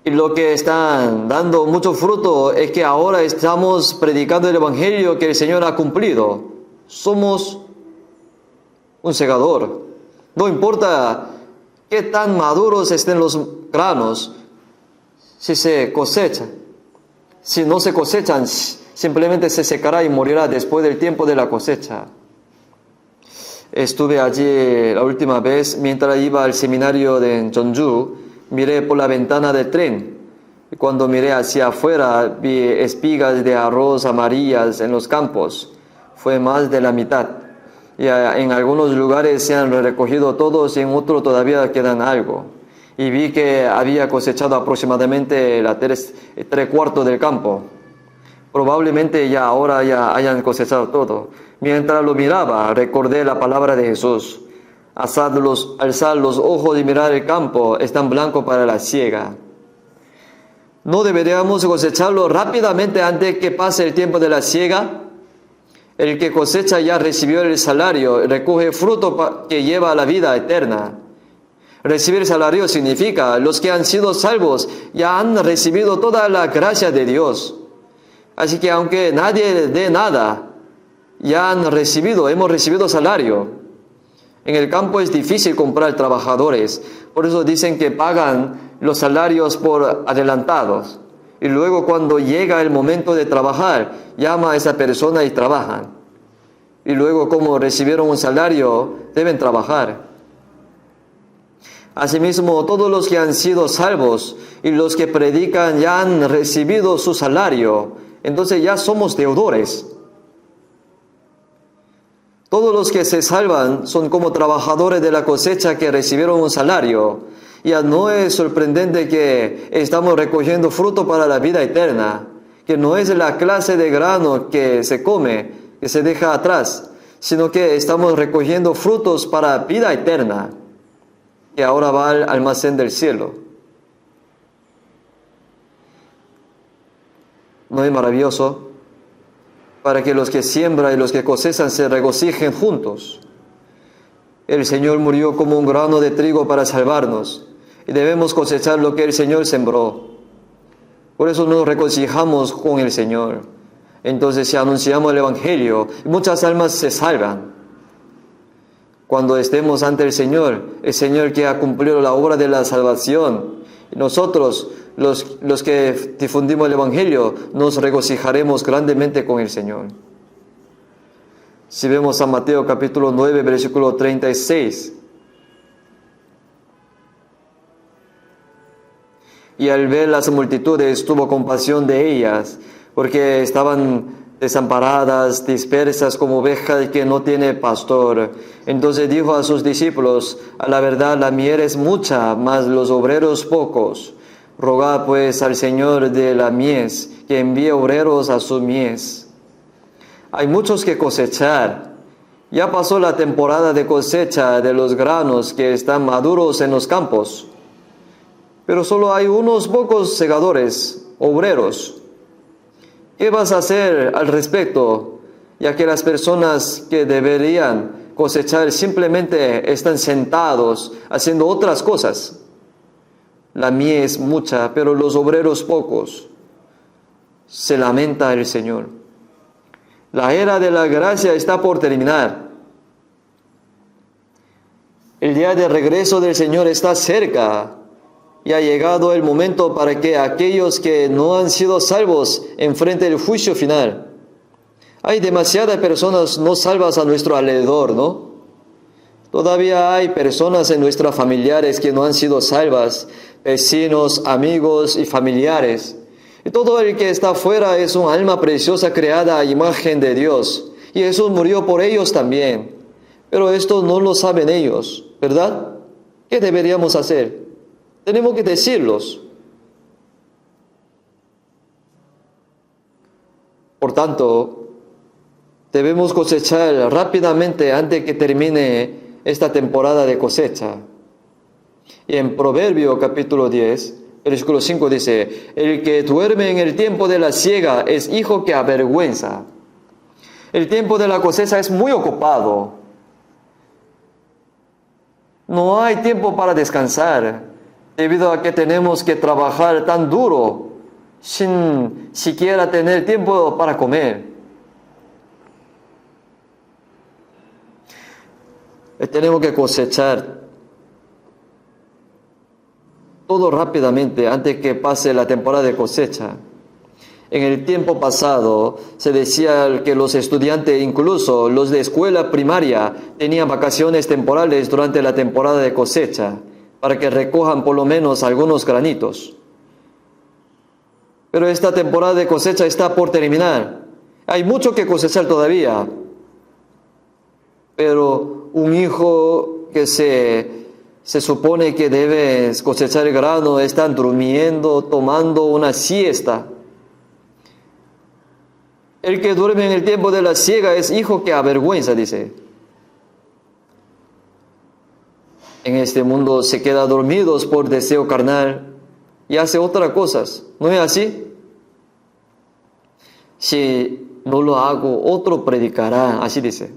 Y lo que están dando mucho fruto es que ahora estamos predicando el evangelio que el Señor ha cumplido. Somos un segador. No importa qué tan maduros estén los granos si se cosecha. Si no se cosechan, simplemente se secará y morirá después del tiempo de la cosecha. Estuve allí la última vez mientras iba al seminario de Jeonju. Miré por la ventana del tren. Y cuando miré hacia afuera, vi espigas de arroz amarillas en los campos. Fue más de la mitad. Y en algunos lugares se han recogido todos y en otros todavía quedan algo. Y vi que había cosechado aproximadamente tres cuartos del campo. Probablemente ahora hayan cosechado todo. Mientras lo miraba, recordé la palabra de Jesús. Alzad los ojos y mirad el campo, están blancos para la siega. ¿No deberíamos cosecharlo rápidamente antes que pase el tiempo de la siega? El que cosecha ya recibió el salario, recoge fruto que lleva a la vida eterna. Recibir salario significa, los que han sido salvos ya han recibido toda la gracia de Dios. Así que aunque nadie dé nada, hemos recibido salario. En el campo es difícil comprar trabajadores, por eso dicen que pagan los salarios por adelantados. Y luego cuando llega el momento de trabajar, llama a esa persona y trabajan. Y luego como recibieron un salario, deben trabajar. Asimismo, todos los que han sido salvos y los que predican ya han recibido su salario, entonces ya somos deudores. Todos los que se salvan son como trabajadores de la cosecha que recibieron un salario. Ya no es sorprendente que estamos recogiendo fruto para la vida eterna, que no es la clase de grano que se come, que se deja atrás, sino que estamos recogiendo frutos para vida eterna, que ahora va al almacén del cielo. ¿No es maravilloso? Para que los que siembran y los que cosechan se regocijen juntos. El Señor murió como un grano de trigo para salvarnos, y debemos cosechar lo que el Señor sembró. Por eso nos regocijamos con el Señor. Entonces, si anunciamos el Evangelio, muchas almas se salvan. Cuando estemos ante el Señor que ha cumplido la obra de la salvación, nosotros, los que difundimos el Evangelio, nos regocijaremos grandemente con el Señor. Si vemos San Mateo capítulo 9, versículo 36. Y al ver las multitudes tuvo compasión de ellas, porque estaban desamparadas, dispersas como ovejas que no tiene pastor. Entonces dijo a sus discípulos: a la verdad la mies es mucha, mas los obreros pocos. Rogad pues al Señor de la mies que envíe obreros a su mies. Hay muchos que cosechar. Ya pasó la temporada de cosecha de los granos que están maduros en los campos. Pero solo hay unos pocos segadores, obreros. ¿Qué vas a hacer al respecto? Ya que las personas que deberían cosechar simplemente están sentados haciendo otras cosas. La mies es mucha, pero los obreros pocos. Se lamenta el Señor. La era de la gracia está por terminar. El día de regreso del Señor está cerca. Y ha llegado el momento para que aquellos que no han sido salvos enfrenten el juicio final. Hay demasiadas personas no salvas a nuestro alrededor, ¿no? Todavía hay personas en nuestras familiares que no han sido salvas, vecinos, amigos y familiares. Y todo el que está afuera es un alma preciosa creada a imagen de Dios. Y Jesús murió por ellos también. Pero esto no lo saben ellos, ¿verdad? ¿Qué deberíamos hacer? Tenemos que decirlos. Por tanto, debemos cosechar rápidamente antes que termine esta temporada de cosecha. Y en Proverbio capítulo 10, versículo 5 dice: el que duerme en el tiempo de la siega es hijo que avergüenza. El tiempo de la cosecha es muy ocupado. No hay tiempo para descansar, debido a que tenemos que trabajar tan duro sin siquiera tener tiempo para comer. Tenemos que cosechar. todo rápidamente antes que pase la temporada de cosecha. En el tiempo pasado se decía que los estudiantes, incluso los de escuela primaria, tenían vacaciones temporales durante la temporada de cosecha para que recojan por lo menos algunos granitos. Pero esta temporada de cosecha está por terminar. Hay mucho que cosechar todavía. Pero un hijo que se supone que debe cosechar el grano, están durmiendo, tomando una siesta. El que duerme en el tiempo de la siega es hijo que avergüenza, dice. En este mundo se queda dormidos por deseo carnal y hace otras cosas. ¿No es así? Si no lo hago, otro predicará, así dice.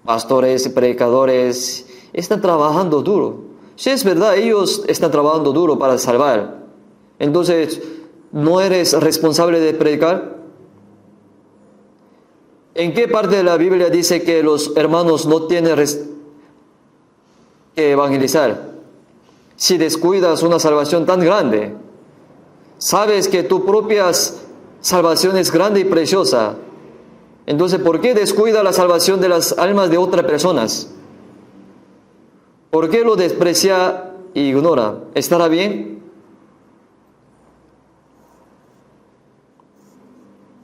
Pastores y predicadores están trabajando duro. Si es verdad, ellos están trabajando duro para salvar. Entonces, ¿no eres responsable de predicar? ¿En qué parte de la Biblia dice que los hermanos no tienen que evangelizar? Si descuidas una salvación tan grande, sabes que tu propia salvación es grande y preciosa. Entonces, ¿por qué descuida la salvación de las almas de otras personas? ¿Por qué lo desprecia e ignora? ¿Estará bien?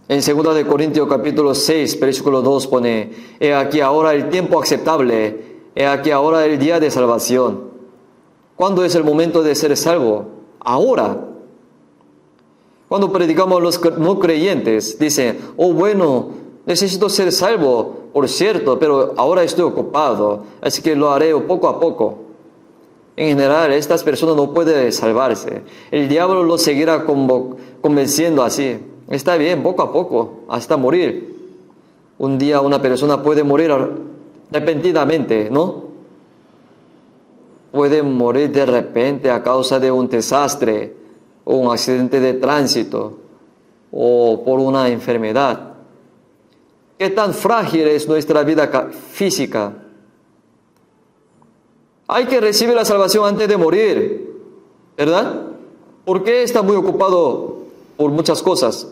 En 2 de Corintios capítulo 6, versículo 2 pone: he aquí ahora el tiempo aceptable, he aquí ahora el día de salvación. ¿Cuándo es el momento de ser salvo? Ahora. Cuando predicamos a los no creyentes, dicen: oh bueno, necesito ser salvo, por cierto, pero ahora estoy ocupado, así que lo haré poco a poco. En general, estas personas no pueden salvarse. El diablo los seguirá convenciendo así. Está bien, poco a poco, hasta morir. Un día una persona puede morir repentinamente, ¿no? Puede morir de repente a causa de un desastre, o un accidente de tránsito, o por una enfermedad. ¿Qué tan frágil es nuestra vida física? Hay que recibir la salvación antes de morir, ¿verdad? ¿Por qué está muy ocupado por muchas cosas?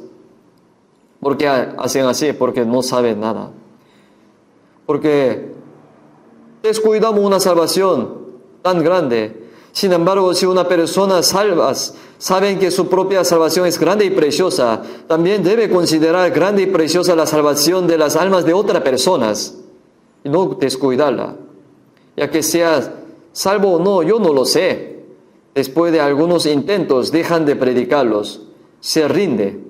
¿Por qué hacen así? Porque no saben nada. Porque descuidamos una salvación tan grande. Sin embargo, si una persona saben que su propia salvación es grande y preciosa, también debe considerar grande y preciosa la salvación de las almas de otras personas y no descuidarla. Ya que sea salvo o no, yo no lo sé. Después de algunos intentos, dejan de predicarlos, se rinde.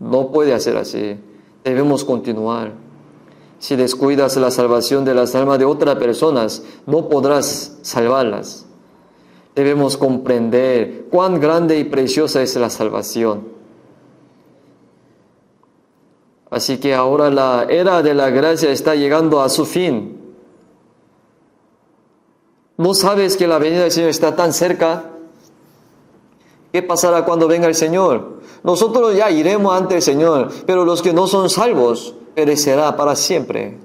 No puede hacer así. Debemos continuar. Si descuidas la salvación de las almas de otras personas, no podrás salvarlas. Debemos comprender cuán grande y preciosa es la salvación. Así que ahora la era de la gracia está llegando a su fin. ¿No sabes que la venida del Señor está tan cerca? ¿Qué pasará cuando venga el Señor? Nosotros ya iremos ante el Señor, pero los que no son salvos perecerá para siempre.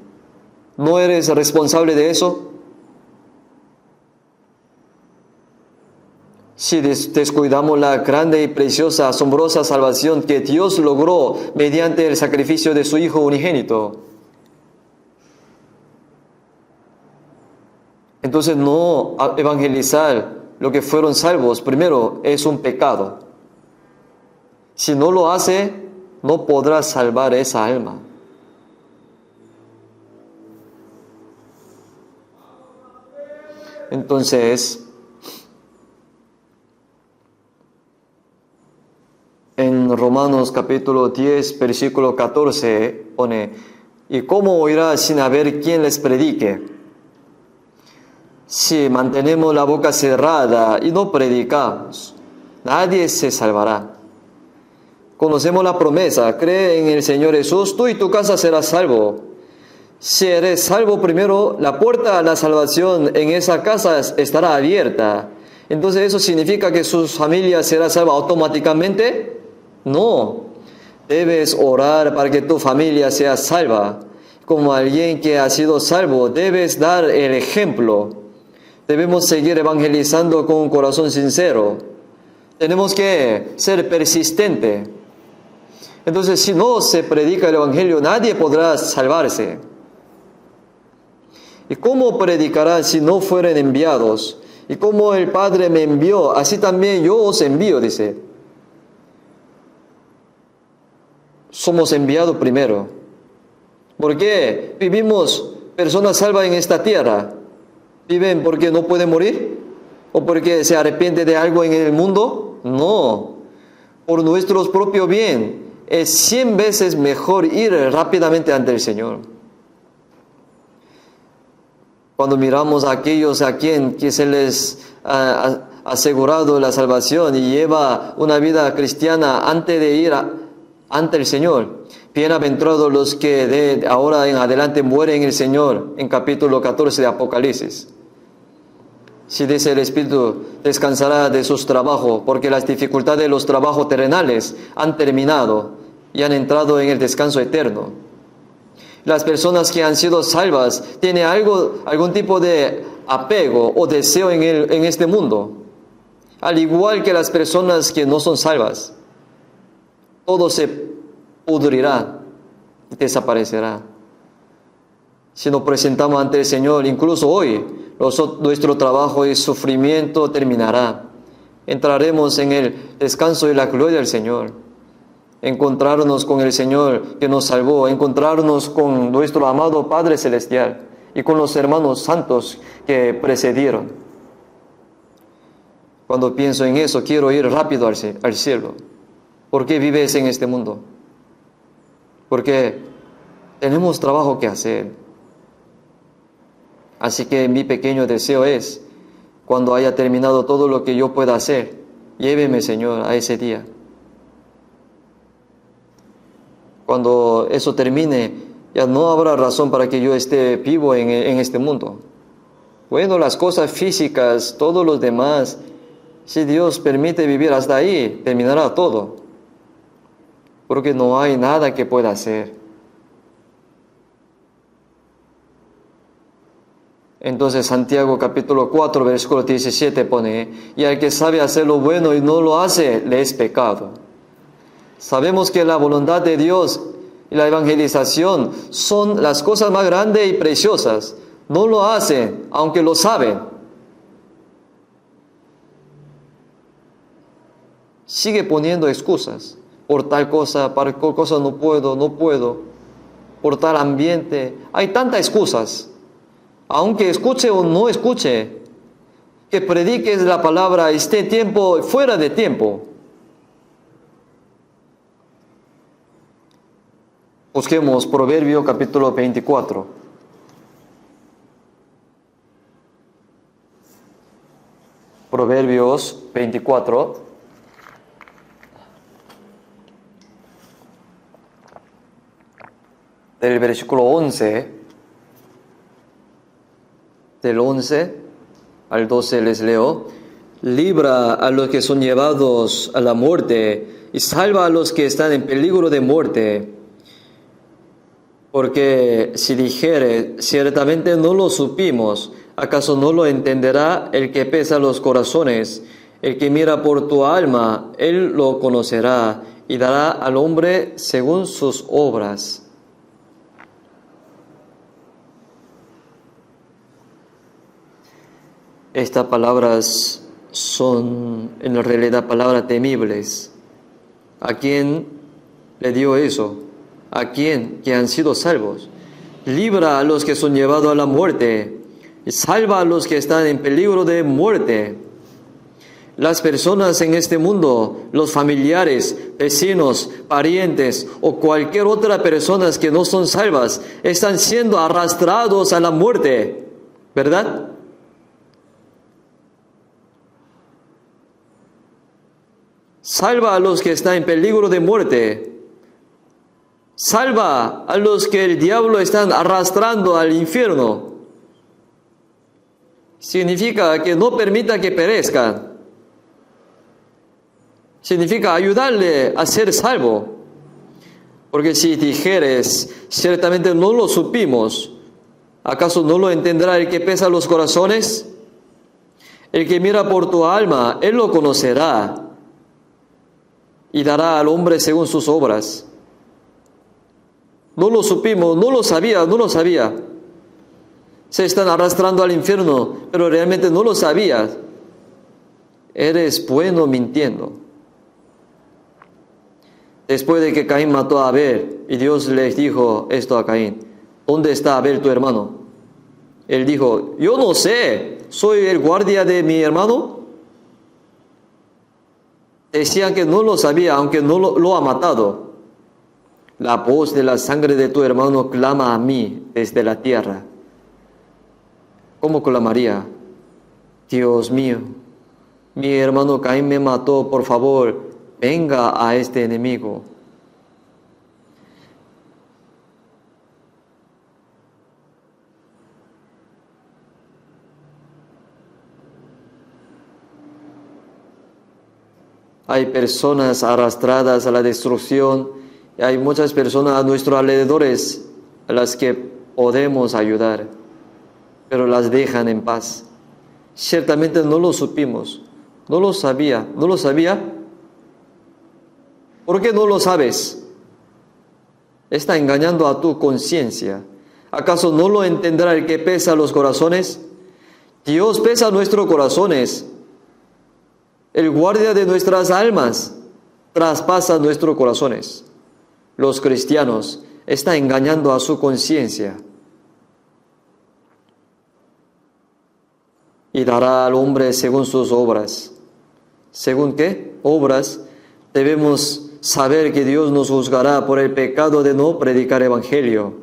¿No eres responsable de eso? Si descuidamos la grande y preciosa, asombrosa salvación que Dios logró mediante el sacrificio de su Hijo unigénito, entonces no evangelizar lo que fueron salvos, primero, es un pecado. Si no lo hace, no podrá salvar esa alma. Entonces, en Romanos capítulo 10, versículo 14, pone: ¿y cómo oirá sin haber quien les predique? Si mantenemos la boca cerrada y no predicamos, nadie se salvará. Conocemos la promesa: cree en el Señor Jesús, tú y tu casa serás salvo. Si eres salvo primero, la puerta a la salvación en esa casa estará abierta. Entonces, ¿eso significa que su familia será salva automáticamente? No. Debes orar para que tu familia sea salva. Como alguien que ha sido salvo, debes dar el ejemplo. Debemos seguir evangelizando con un corazón sincero. Tenemos que ser persistentes. Entonces, si no se predica el Evangelio, nadie podrá salvarse. ¿Y cómo predicarán si no fueren enviados? Y como el Padre me envió, así también yo os envío, dice. Somos enviados primero. ¿Por qué vivimos personas salvas en esta tierra? ¿Viven porque no pueden morir? ¿O porque se arrepienten de algo en el mundo? No. Por nuestro propio bien. Es 100 veces mejor ir rápidamente ante el Señor. Cuando miramos a aquellos a quien que se les ha asegurado la salvación y lleva una vida cristiana antes de ir ante el Señor. Bienaventurados los que de ahora en adelante mueren en el Señor, en capítulo 14 de Apocalipsis. Si dice el Espíritu, descansará de sus trabajos, porque las dificultades de los trabajos terrenales han terminado y han entrado en el descanso eterno. Las personas que han sido salvas tienen algún tipo de apego o deseo en este mundo, al igual que las personas que no son salvas. Todo se pudrirá y desaparecerá. Si nos presentamos ante el Señor, incluso hoy, nuestro trabajo y sufrimiento terminará. Entraremos en el descanso y la gloria del Señor. Encontrarnos con el Señor que nos salvó, encontrarnos con nuestro amado Padre Celestial y con los hermanos santos que precedieron. Cuando pienso en eso, quiero ir rápido al cielo. ¿Por qué vives en este mundo? Porque tenemos trabajo que hacer. Así que mi pequeño deseo es, cuando haya terminado todo lo que yo pueda hacer, lléveme, Señor, a ese día. Cuando eso termine, ya no habrá razón para que yo esté vivo en este mundo. Bueno, las cosas físicas, todos los demás, si Dios permite vivir hasta ahí, terminará todo. Porque no hay nada que pueda hacer. Entonces Santiago capítulo 4, versículo 17 pone, y al que sabe hacer lo bueno y no lo hace, le es pecado. Sabemos que la voluntad de Dios y la evangelización son las cosas más grandes y preciosas. No lo hacen, aunque lo saben. Sigue poniendo excusas. Por tal cosa, para tal cosa no puedo. Por tal ambiente. Hay tantas excusas. Aunque escuche o no escuche, que prediques la palabra, esté tiempo, fuera de tiempo. Busquemos Proverbio capítulo 24. Proverbios 24. Del versículo 11. Del 11 al 12 les leo. Libra a los que son llevados a la muerte y salva a los que están en peligro de muerte. Porque si dijere, ciertamente no lo supimos, ¿acaso no lo entenderá el que pesa los corazones? El que mira por tu alma, él lo conocerá y dará al hombre según sus obras. Estas palabras son en realidad palabras temibles. ¿A quién le dio eso? ¿A quién? Que han sido salvos. Libra a los que son llevados a la muerte y salva a los que están en peligro de muerte. Las personas en este mundo, los familiares, vecinos, parientes o cualquier otra persona que no son salvas, están siendo arrastrados a la muerte, ¿verdad? Salva a los que están en peligro de muerte. Salva a los que el diablo está arrastrando al infierno. Significa que no permita que perezcan. Significa ayudarle a ser salvo. Porque si dijeres, ciertamente no lo supimos, ¿acaso no lo entenderá el que pesa los corazones? El que mira por tu alma, él lo conocerá y dará al hombre según sus obras. No lo supimos, no lo sabía. Se están arrastrando al infierno, pero realmente no lo sabías. Eres bueno mintiendo. Después de que Caín mató a Abel, y Dios les dijo esto a Caín: ¿dónde está Abel tu hermano? Él dijo: yo no sé, ¿soy el guardia de mi hermano? Decían que no lo sabía, aunque no lo ha matado. La voz de la sangre de tu hermano clama a mí desde la tierra. ¿Cómo clamaría? Dios mío, mi hermano Caín me mató, por favor, venga a este enemigo. Hay personas arrastradas a la destrucción y hay muchas personas a nuestros alrededores a las que podemos ayudar, pero las dejan en paz. Ciertamente no lo supimos, no lo sabía. ¿Por qué no lo sabes? Está engañando a tu conciencia. ¿Acaso no lo entenderá el que pesa los corazones? Dios pesa nuestros corazones. El guardia de nuestras almas traspasa nuestros corazones. Los cristianos están engañando a su conciencia. Y dará al hombre según sus obras. ¿Según qué? Obras. Debemos saber que Dios nos juzgará por el pecado de no predicar evangelio.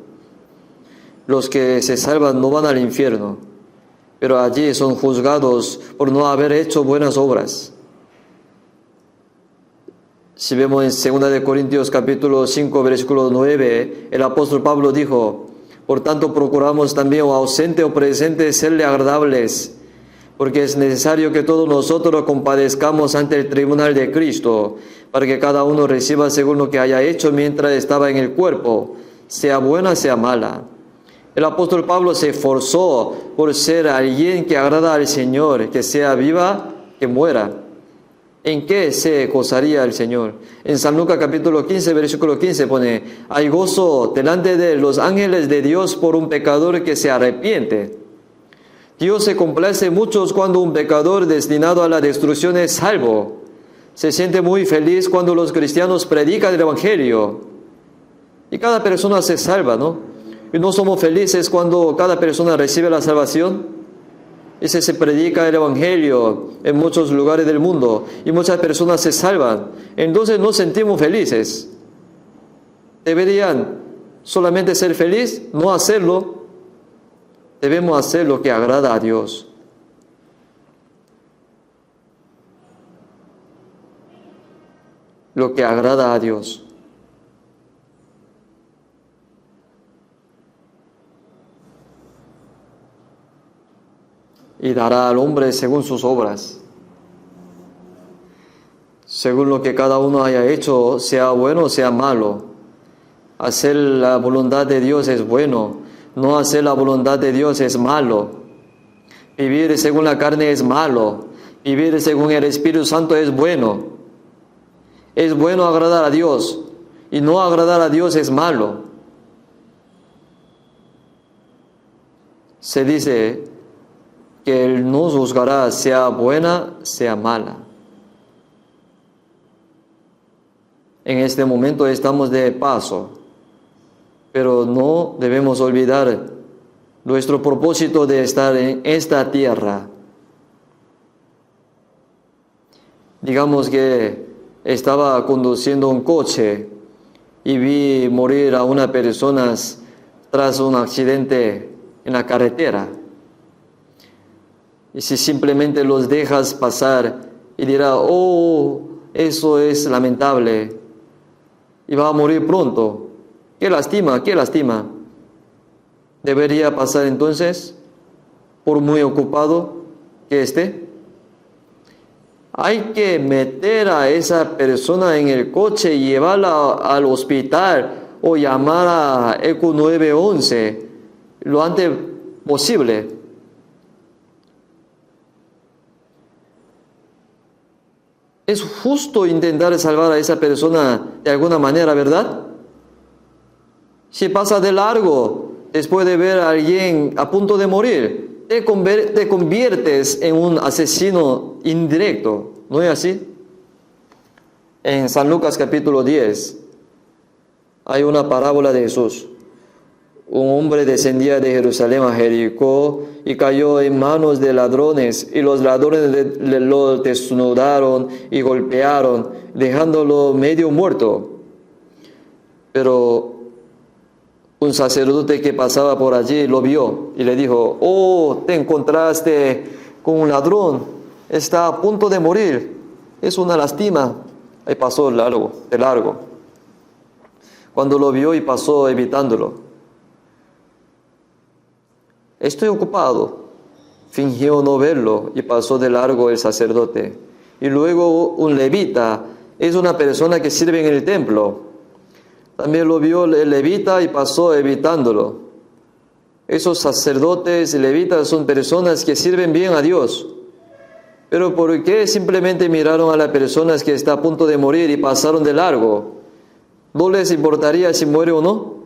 Los que se salvan no van al infierno, pero allí son juzgados por no haber hecho buenas obras. Si vemos en 2 Corintios capítulo 5, versículo 9, el apóstol Pablo dijo: por tanto procuramos también, o ausente o presente, serle agradables, porque es necesario que todos nosotros compadezcamos ante el tribunal de Cristo, para que cada uno reciba según lo que haya hecho mientras estaba en el cuerpo, sea buena, sea mala. El apóstol Pablo se esforzó por ser alguien que agrada al Señor, que sea viva, que muera. ¿En qué se gozaría el Señor? En San Lucas capítulo 15, versículo 15 pone: hay gozo delante de los ángeles de Dios por un pecador que se arrepiente. Dios se complace mucho cuando un pecador destinado a la destrucción es salvo. Se siente muy feliz cuando los cristianos predican el evangelio. Y cada persona se salva, ¿no? Y no somos felices cuando cada persona recibe la salvación. Y se predica el evangelio en muchos lugares del mundo y muchas personas se salvan. Entonces nos sentimos felices. ¿Deberían solamente ser felices? No hacerlo. Debemos hacer lo que agrada a Dios. Lo que agrada a Dios. Y dará al hombre según sus obras. Según lo que cada uno haya hecho, sea bueno o sea malo. Hacer la voluntad de Dios es bueno. No hacer la voluntad de Dios es malo. Vivir según la carne es malo. Vivir según el Espíritu Santo es bueno. Es bueno agradar a Dios. Y no agradar a Dios es malo. Se dice que Él nos juzgará, sea buena, sea mala. En este momento estamos de paso, pero no debemos olvidar nuestro propósito de estar en esta tierra. Digamos que estaba conduciendo un coche y vi morir a una persona tras un accidente en la carretera. Y si simplemente los dejas pasar y dirá: oh, eso es lamentable, y va a morir pronto. ¡Qué lástima, qué lástima! ¿Debería pasar entonces, por muy ocupado que esté? Hay que meter a esa persona en el coche y llevarla al hospital o llamar a ECO 911 lo antes posible. Es justo intentar salvar a esa persona de alguna manera, ¿verdad? Si pasa de largo después de ver a alguien a punto de morir, te conviertes en un asesino indirecto, ¿no es así? En San Lucas capítulo 10 hay una parábola de Jesús. Un hombre descendía de Jerusalén a Jericó y cayó en manos de ladrones, y los ladrones lo desnudaron y golpearon, dejándolo medio muerto. Pero un sacerdote que pasaba por allí lo vio y le dijo: «Oh, te encontraste con un ladrón, está a punto de morir, es una lástima». Y pasó de largo. Cuando lo vio y pasó evitándolo: «Estoy ocupado», fingió no verlo y pasó de largo el sacerdote. Y luego un levita, es una persona que sirve en el templo, también lo vio el levita y pasó evitándolo. Esos sacerdotes y levitas son personas que sirven bien a Dios. Pero ¿por qué simplemente miraron a las personas que está a punto de morir y pasaron de largo? ¿No les importaría si muere o no?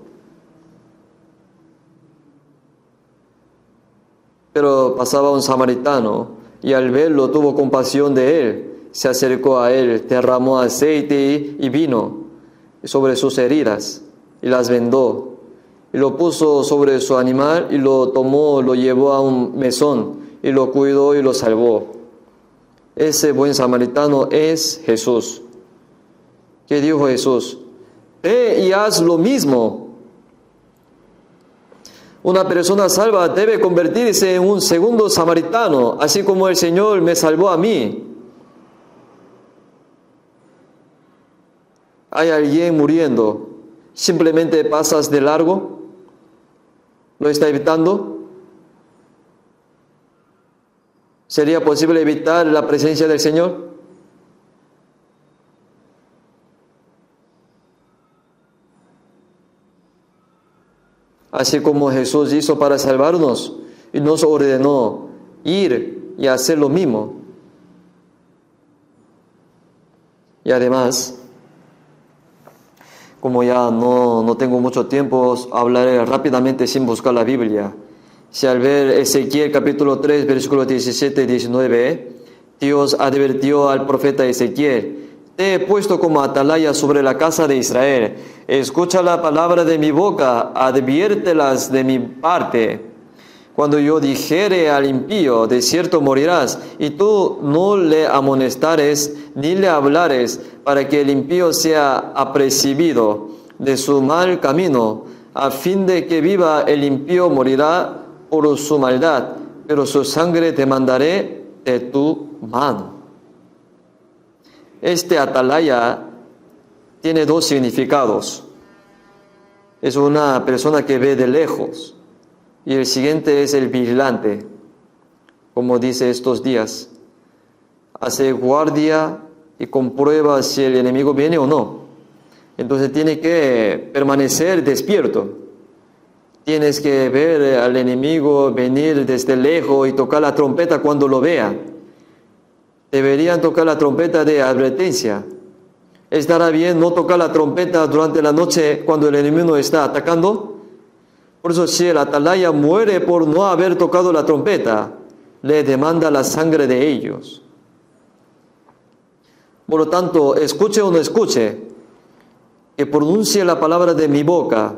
Pero pasaba un samaritano y al verlo tuvo compasión de él. Se acercó a él, derramó aceite y vino sobre sus heridas y las vendó. Y lo puso sobre su animal y lo tomó, lo llevó a un mesón y lo cuidó y lo salvó. Ese buen samaritano es Jesús. ¿Qué dijo Jesús? Ve y haz lo mismo. Una persona salva debe convertirse en un segundo samaritano, así como el Señor me salvó a mí. Hay alguien muriendo, ¿simplemente pasas de largo? ¿Lo está evitando? ¿Sería posible evitar la presencia del Señor? Así como Jesús hizo para salvarnos y nos ordenó ir y hacer lo mismo. Y además, como ya no tengo mucho tiempo, hablaré rápidamente sin buscar la Biblia. Si al ver Ezequiel capítulo 3, versículos 17 y 19, Dios advirtió al profeta Ezequiel: «Te he puesto como atalaya sobre la casa de Israel. Escucha la palabra de mi boca, adviértelas de mi parte. Cuando yo dijere al impío, de cierto morirás, y tú no le amonestares ni le hablares, para que el impío sea apercibido de su mal camino, a fin de que viva el impío morirá por su maldad, pero su sangre te mandaré de tu mano». Este atalaya tiene dos significados. Es una persona que ve de lejos, y el siguiente es el vigilante, como dice estos días. Hace guardia y comprueba si el enemigo viene o no. Entonces tiene que permanecer despierto. Tienes que ver al enemigo venir desde lejos y tocar la trompeta cuando lo vea. Deberían tocar la trompeta de advertencia. ¿Estará bien no tocar la trompeta durante la noche cuando el enemigo está atacando? Por eso, si el atalaya muere por no haber tocado la trompeta, le demanda la sangre de ellos. Por lo tanto, escuche o no escuche, que pronuncie la palabra de mi boca.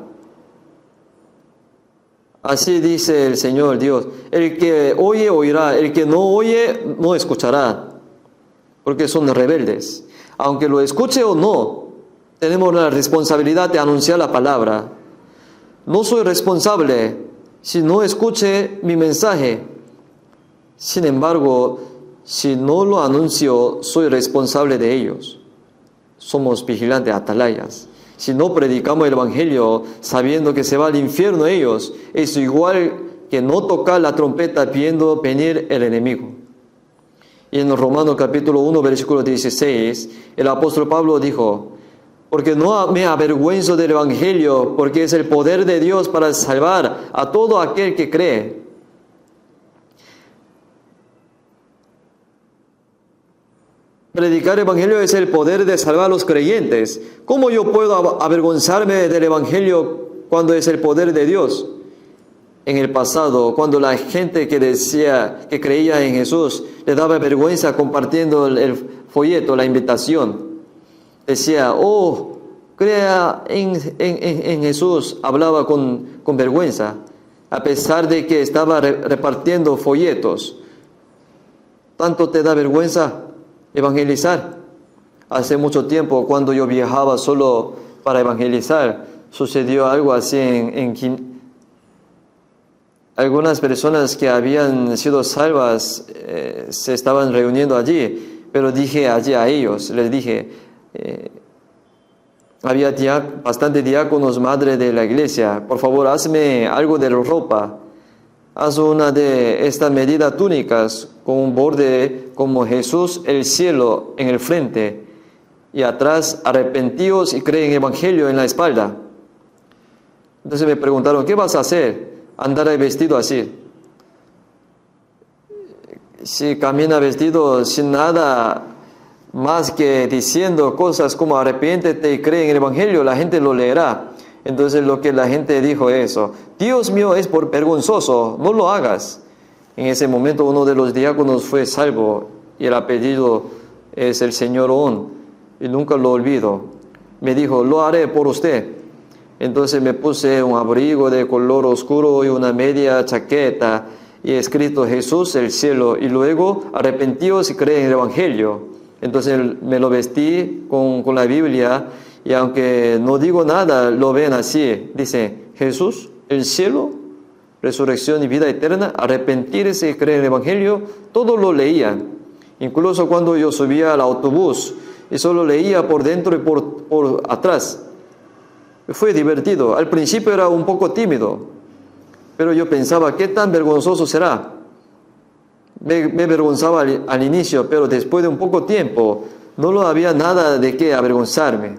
Así dice el Señor Dios: el que oye, oirá; el que no oye, no escuchará, porque son rebeldes. Aunque lo escuche o no, tenemos la responsabilidad de anunciar la palabra. No soy responsable si no escuche mi mensaje. Sin embargo, si no lo anuncio, soy responsable de ellos. Somos vigilantes, atalayas. Si no predicamos el Evangelio sabiendo que se va al infierno ellos, es igual que no tocar la trompeta viendo venir el enemigo. Y en Romanos capítulo 1, versículo 16, el apóstol Pablo dijo: «Porque no me avergüenzo del Evangelio, porque es el poder de Dios para salvar a todo aquel que cree». predicar el Evangelio es el poder de salvar a los creyentes. ¿Cómo yo puedo avergonzarme del Evangelio cuando es el poder de Dios? En el pasado, cuando la gente que decía que creía en Jesús le daba vergüenza compartiendo el folleto, la invitación, decía, oh, crea en Jesús, hablaba con vergüenza, a pesar de que estaba repartiendo folletos. ¿Tanto te da vergüenza evangelizar? Hace mucho tiempo, cuando yo viajaba solo para evangelizar, sucedió algo así algunas personas que habían sido salvas se estaban reuniendo allí, pero dije allí a ellos, les dije, había bastante diáconos, madre de la iglesia, por favor hazme algo de ropa, haz una de estas medidas túnicas con un borde como Jesús el cielo en el frente y atrás arrepentíos y creen en el Evangelio en la espalda. Entonces me preguntaron, ¿qué vas a hacer? Andar vestido así. Si camina vestido sin nada más que diciendo cosas como arrepiéntete y cree en el Evangelio, la gente lo leerá. Entonces lo que la gente dijo eso, Dios mío, es por vergonzoso, no lo hagas. En ese momento uno de los diáconos fue salvo y el apellido es el señor On, y nunca lo olvido. Me dijo, lo haré por usted. Entonces me puse un abrigo de color oscuro y una media chaqueta y escrito Jesús el cielo y luego arrepentíos y creen en el Evangelio. Entonces me lo vestí con la Biblia y aunque no digo nada, lo ven así. Dice Jesús el cielo, resurrección y vida eterna, arrepentirse y creer en el Evangelio. Todo lo leían. Incluso cuando yo subía al autobús y solo leía por dentro y por atrás. Fue divertido. Al principio era un poco tímido, pero yo pensaba, ¿qué tan vergonzoso será? Me avergonzaba al inicio, pero después de un poco tiempo no había nada de qué avergonzarme.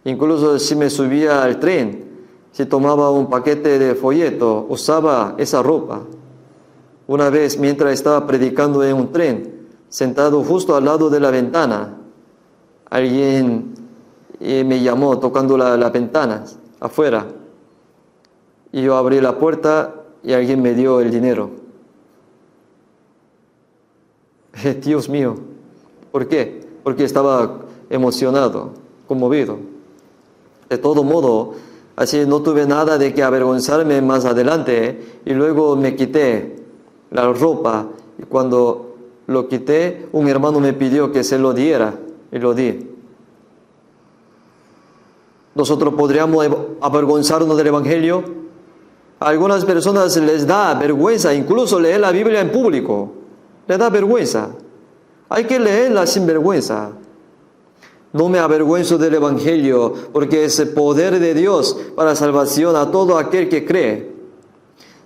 Incluso si me subía al tren, si tomaba un paquete de folleto, usaba esa ropa. Una vez, mientras estaba predicando en un tren, sentado justo al lado de la ventana, alguien me llamó tocando las ventanas afuera y yo abrí la puerta y alguien me dio el dinero. Dios mío, ¿por qué? Porque estaba emocionado, conmovido. De todo modo, así no tuve nada de que avergonzarme más adelante y luego me quité la ropa y cuando lo quité un hermano me pidió que se lo diera y lo di. Nosotros podríamos avergonzarnos del Evangelio. A algunas personas les da vergüenza, incluso leer la Biblia en público. Les da vergüenza. Hay que leerla sin vergüenza. No me avergüenzo del Evangelio, porque es el poder de Dios para salvación a todo aquel que cree.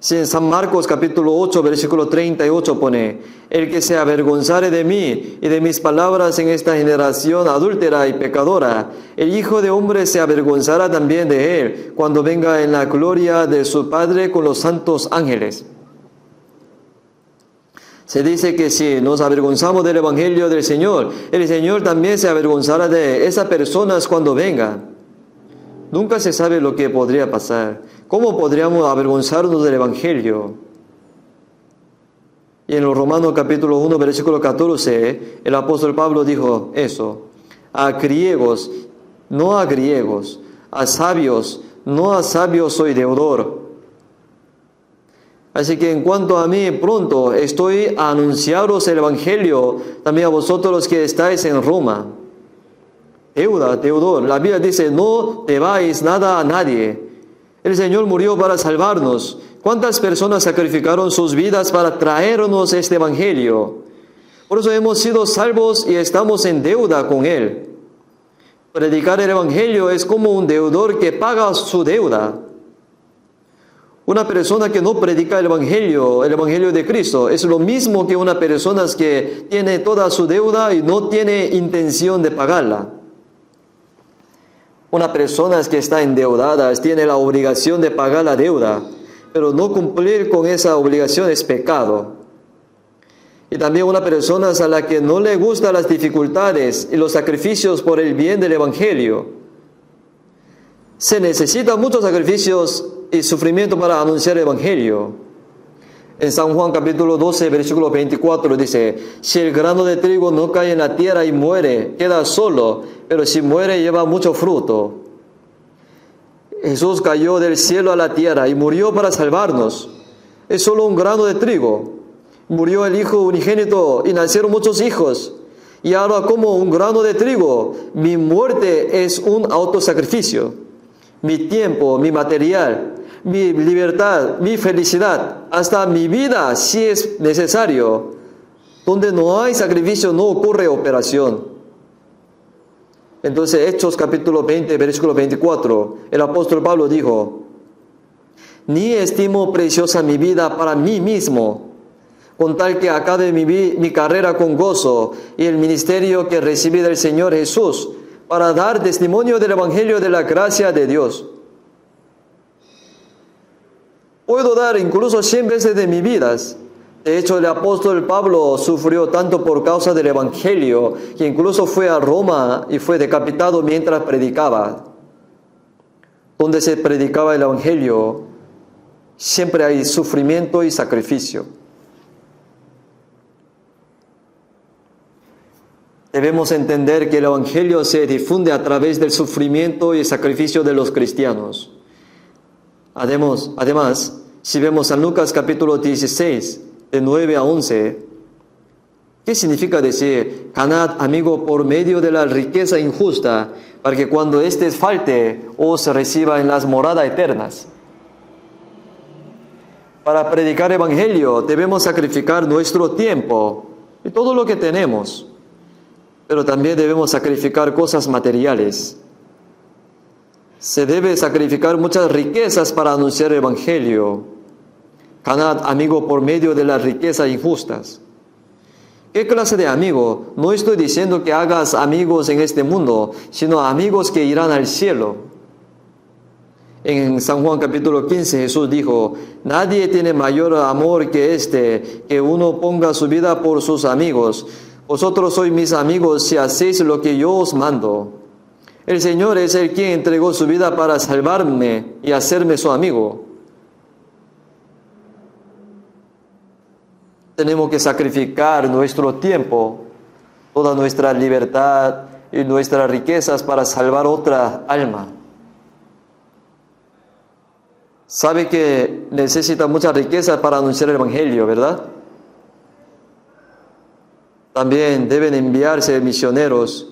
Si en San Marcos capítulo 8, versículo 38 pone, el que se avergonzare de mí y de mis palabras en esta generación adúltera y pecadora, el Hijo de Hombre se avergonzará también de él, cuando venga en la gloria de su Padre con los santos ángeles. Se dice que si nos avergonzamos del Evangelio del Señor, el Señor también se avergonzará de esas personas cuando venga. Nunca se sabe lo que podría pasar. ¿Cómo podríamos avergonzarnos del Evangelio? Y en los Romanos capítulo 1, versículo 14, el apóstol Pablo dijo eso. A griegos, no a griegos. A sabios, no a sabios soy deudor. Así que en cuanto a mí, pronto estoy a anunciaros el Evangelio, también a vosotros los que estáis en Roma. Deudor. La Biblia dice, no debáis nada a nadie. El Señor murió para salvarnos. ¿Cuántas personas sacrificaron sus vidas para traernos este Evangelio? Por eso hemos sido salvos y estamos en deuda con Él. Predicar el Evangelio es como un deudor que paga su deuda. Una persona que no predica el Evangelio de Cristo, es lo mismo que una persona que tiene toda su deuda y no tiene intención de pagarla. Una persona que está endeudada tiene la obligación de pagar la deuda, pero no cumplir con esa obligación es pecado. Y también una persona a la que no le gustan las dificultades y los sacrificios por el bien del Evangelio. Se necesitan muchos sacrificios y sufrimiento para anunciar el Evangelio. En San Juan capítulo 12, versículo 24 dice: si el grano de trigo no cae en la tierra y muere, queda solo, pero si muere lleva mucho fruto. Jesús cayó del cielo a la tierra y murió para salvarnos. Es solo un grano de trigo. Murió el Hijo unigénito y nacieron muchos hijos. Y ahora, como un grano de trigo, mi muerte es un autosacrificio. Mi tiempo, mi material, mi libertad, mi felicidad, hasta mi vida, si es necesario. Donde no hay sacrificio, no ocurre operación. Entonces, Hechos capítulo 20, versículo 24, el apóstol Pablo dijo: ni estimo preciosa mi vida para mí mismo, con tal que acabe mi carrera con gozo y el ministerio que recibí del Señor Jesús, para dar testimonio del Evangelio de la gracia de Dios. Puedo dar incluso 100 veces de mi vida. De hecho, el apóstol Pablo sufrió tanto por causa del Evangelio, que incluso fue a Roma y fue decapitado mientras predicaba. Donde se predicaba el Evangelio, siempre hay sufrimiento y sacrificio. Debemos entender que el Evangelio se difunde a través del sufrimiento y el sacrificio de los cristianos. Además, si vemos San Lucas capítulo 16, de 9 a 11, ¿qué significa decir: ganad, amigo, por medio de la riqueza injusta, para que cuando éste falte, os reciba en las moradas eternas? Para predicar el Evangelio debemos sacrificar nuestro tiempo y todo lo que tenemos. Pero también debemos sacrificar cosas materiales. Se debe sacrificar muchas riquezas para anunciar el Evangelio. Ganad, amigo, por medio de las riquezas injustas. ¿Qué clase de amigo? No estoy diciendo que hagas amigos en este mundo, sino amigos que irán al cielo. En San Juan capítulo 15 Jesús dijo: nadie tiene mayor amor que este, que uno ponga su vida por sus amigos. Vosotros sois mis amigos si hacéis lo que yo os mando. El Señor es el quien entregó su vida para salvarme y hacerme su amigo. Tenemos que sacrificar nuestro tiempo, toda nuestra libertad y nuestras riquezas para salvar otra alma. Sabe que necesita mucha riqueza para anunciar el Evangelio, ¿verdad? También deben enviarse misioneros.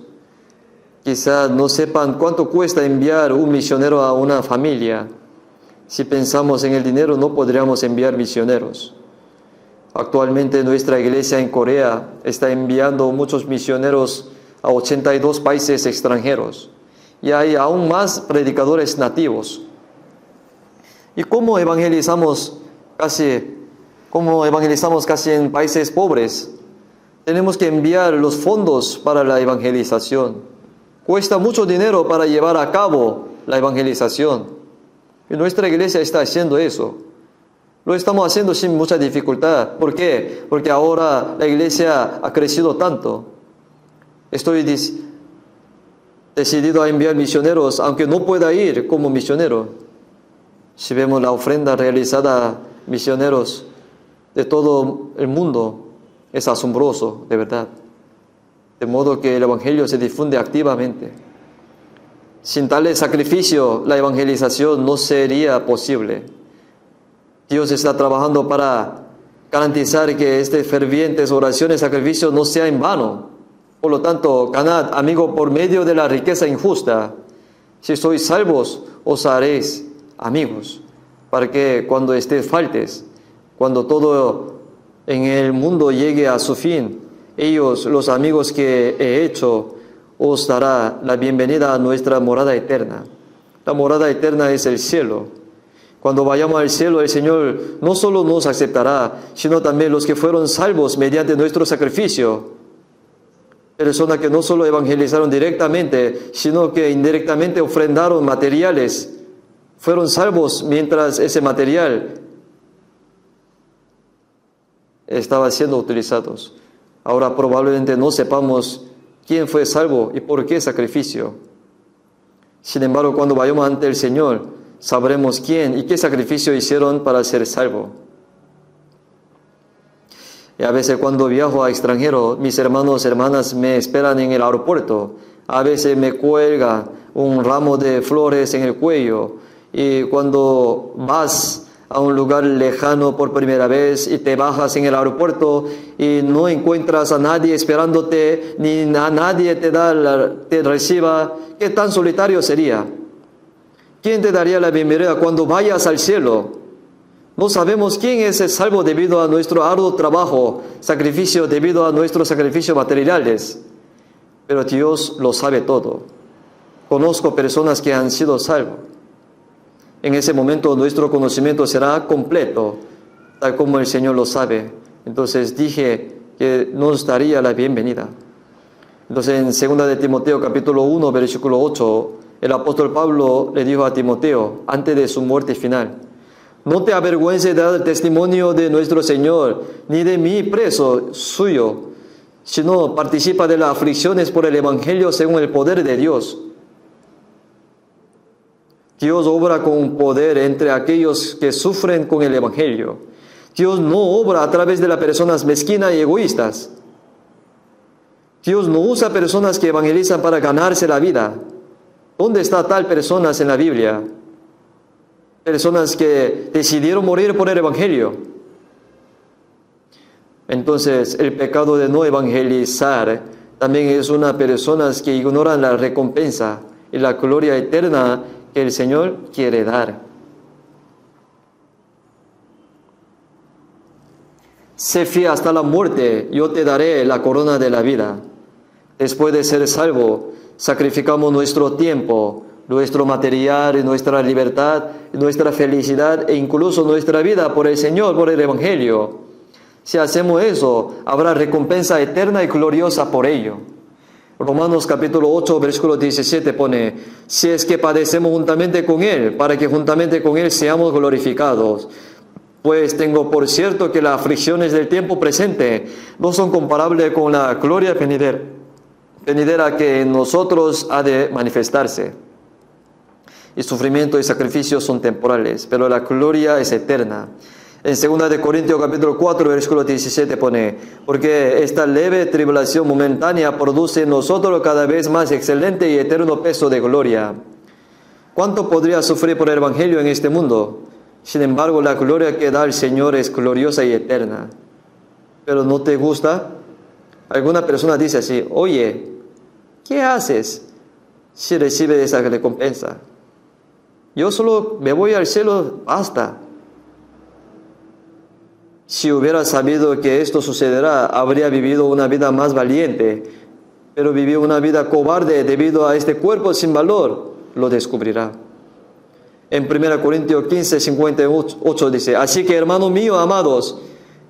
Quizás no sepan cuánto cuesta enviar un misionero a una familia. Si pensamos en el dinero, no podríamos enviar misioneros. Actualmente nuestra iglesia en Corea está enviando muchos misioneros a 82 países extranjeros. Y hay aún más predicadores nativos. ¿Y cómo evangelizamos casi en países pobres? Tenemos que enviar los fondos para la evangelización. Cuesta mucho dinero para llevar a cabo la evangelización. Y nuestra iglesia está haciendo eso. Lo estamos haciendo sin mucha dificultad. ¿Por qué? Porque ahora la iglesia ha crecido tanto. Estoy decidido a enviar misioneros, aunque no pueda ir como misionero. Si vemos la ofrenda realizada a misioneros de todo el mundo, es asombroso, de verdad. De modo que el Evangelio se difunde activamente. Sin tal sacrificio, la evangelización no sería posible. Dios está trabajando para garantizar que estas fervientes oraciones y sacrificios no sean en vano. Por lo tanto, ganad, amigo, por medio de la riqueza injusta. Si sois salvos, os haréis amigos, para que cuando estés faltes, cuando todo en el mundo llegue a su fin, ellos, los amigos que he hecho, os dará la bienvenida a nuestra morada eterna. La morada eterna es el cielo. Cuando vayamos al cielo, el Señor no solo nos aceptará, sino también los que fueron salvos mediante nuestro sacrificio. Personas que no solo evangelizaron directamente, sino que indirectamente ofrendaron materiales, fueron salvos mientras ese material estaban siendo utilizados. Ahora probablemente no sepamos quién fue salvo y por qué sacrificio. Sin embargo, cuando vayamos ante el Señor, sabremos quién y qué sacrificio hicieron para ser salvo. Y a veces cuando viajo a extranjero, mis hermanos y hermanas me esperan en el aeropuerto. A veces me cuelga un ramo de flores en el cuello. Y cuando vas a un lugar lejano por primera vez y te bajas en el aeropuerto y no encuentras a nadie esperándote, ni a nadie te reciba, ¿qué tan solitario sería? ¿Quién te daría la bienvenida cuando vayas al cielo? No sabemos quién es el salvo debido a nuestro arduo trabajo, sacrificio, debido a nuestros sacrificios materiales. Pero Dios lo sabe todo. Conozco personas que han sido salvos. En ese momento nuestro conocimiento será completo, tal como el Señor lo sabe. Entonces dije que nos daría la bienvenida. Entonces en 2 de Timoteo capítulo 1, versículo 8, el apóstol Pablo le dijo a Timoteo, antes de su muerte final: no te avergüences de dar testimonio de nuestro Señor, ni de mí preso suyo, sino participa de las aflicciones por el Evangelio según el poder de Dios. Dios obra con poder entre aquellos que sufren con el Evangelio. Dios no obra a través de las personas mezquinas y egoístas. Dios no usa personas que evangelizan para ganarse la vida. ¿Dónde está tal personas en la Biblia? Personas que decidieron morir por el Evangelio. Entonces, el pecado de no evangelizar también es una personas que ignoran la recompensa y la gloria eterna que el Señor quiere dar. Sé fiel hasta la muerte, yo te daré la corona de la vida. Después de ser salvo, sacrificamos nuestro tiempo, nuestro material, nuestra libertad, nuestra felicidad e incluso nuestra vida por el Señor, por el Evangelio. Si hacemos eso, habrá recompensa eterna y gloriosa por ello. Romanos capítulo 8, versículo 17 pone: si es que padecemos juntamente con Él, para que juntamente con Él seamos glorificados. Pues tengo por cierto que las aflicciones del tiempo presente no son comparables con la gloria venidera que en nosotros ha de manifestarse. Y sufrimiento y sacrificio son temporales, pero la gloria es eterna. En 2 de Corintios capítulo 4, versículo 17 pone: porque esta leve tribulación momentánea produce en nosotros cada vez más excelente y eterno peso de gloria. ¿Cuánto podría sufrir por el Evangelio en este mundo? Sin embargo, la gloria que da el Señor es gloriosa y eterna. ¿Pero no te gusta? Alguna persona dice así: oye, ¿qué haces si recibes esa recompensa? Yo solo me voy al cielo, basta. Si hubiera sabido que esto sucederá, habría vivido una vida más valiente, pero vivió una vida cobarde debido a este cuerpo sin valor, lo descubrirá. En 1 Corintios 15, 58 dice: así que, hermanos míos amados,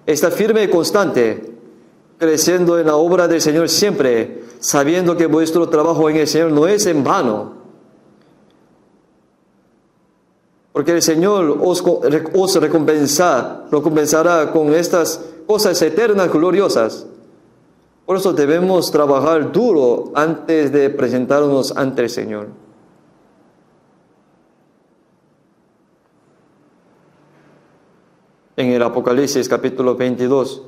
está firme y constante, creciendo en la obra del Señor siempre, sabiendo que vuestro trabajo en el Señor no es en vano. Porque el Señor os recompensará con estas cosas eternas, gloriosas. Por eso debemos trabajar duro antes de presentarnos ante el Señor. En el Apocalipsis capítulo 22,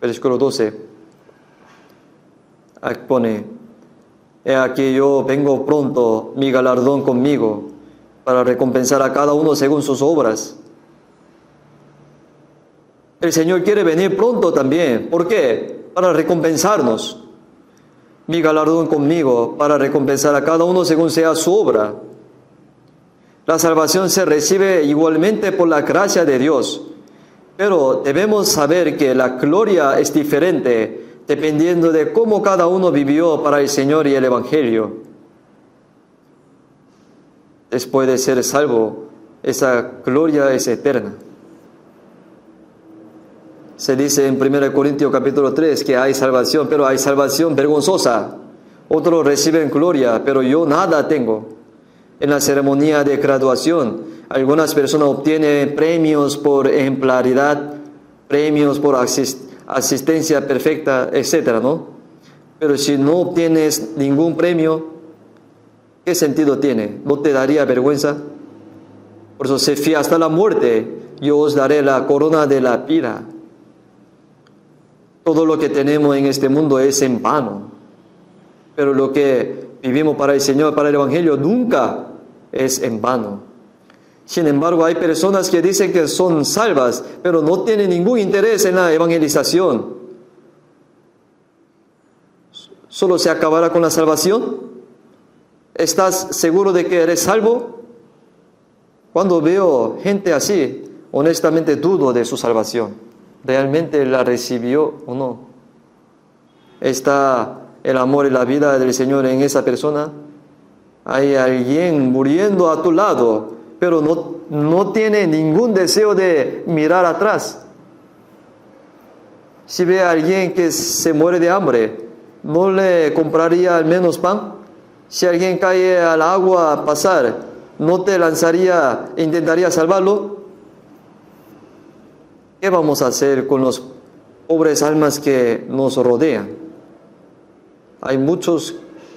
versículo 12, pone: he aquí yo vengo pronto, mi galardón conmigo, para recompensar a cada uno según sus obras. El Señor quiere venir pronto también. ¿Por qué? Para recompensarnos. Mi galardón conmigo, para recompensar a cada uno según sea su obra. La salvación se recibe igualmente por la gracia de Dios. Pero debemos saber que la gloria es diferente dependiendo de cómo cada uno vivió para el Señor y el Evangelio. Después de ser salvo, esa gloria es eterna. Se dice en 1 Corintios capítulo 3 que hay salvación, pero hay salvación vergonzosa. Otros reciben gloria, pero yo nada tengo. En la ceremonia de graduación, algunas personas obtienen premios por ejemplaridad, premios por asistencia perfecta, etcétera, ¿no? Pero si no obtienes ningún premio, ¿qué sentido tiene? ¿No te daría vergüenza? Por eso sé fiel hasta la muerte, yo os daré la corona de la vida. Todo lo que tenemos en este mundo es en vano, pero lo que vivimos para el Señor, para el Evangelio, nunca es en vano. Sin embargo, hay personas que dicen que son salvas, pero no tienen ningún interés en la evangelización. ¿Solo se acabará con la salvación? ¿Estás seguro de que eres salvo? Cuando veo gente así, honestamente dudo de su salvación. ¿Realmente la recibió o no? ¿Está el amor y la vida del Señor en esa persona? Hay alguien muriendo a tu lado, pero no tiene ningún deseo de mirar atrás. Si ve a alguien que se muere de hambre, ¿no le compraría al menos pan? Si alguien cae al agua a pasar, ¿no te lanzaría e intentaría salvarlo? ¿Qué vamos a hacer con los pobres almas que nos rodean? Hay muchos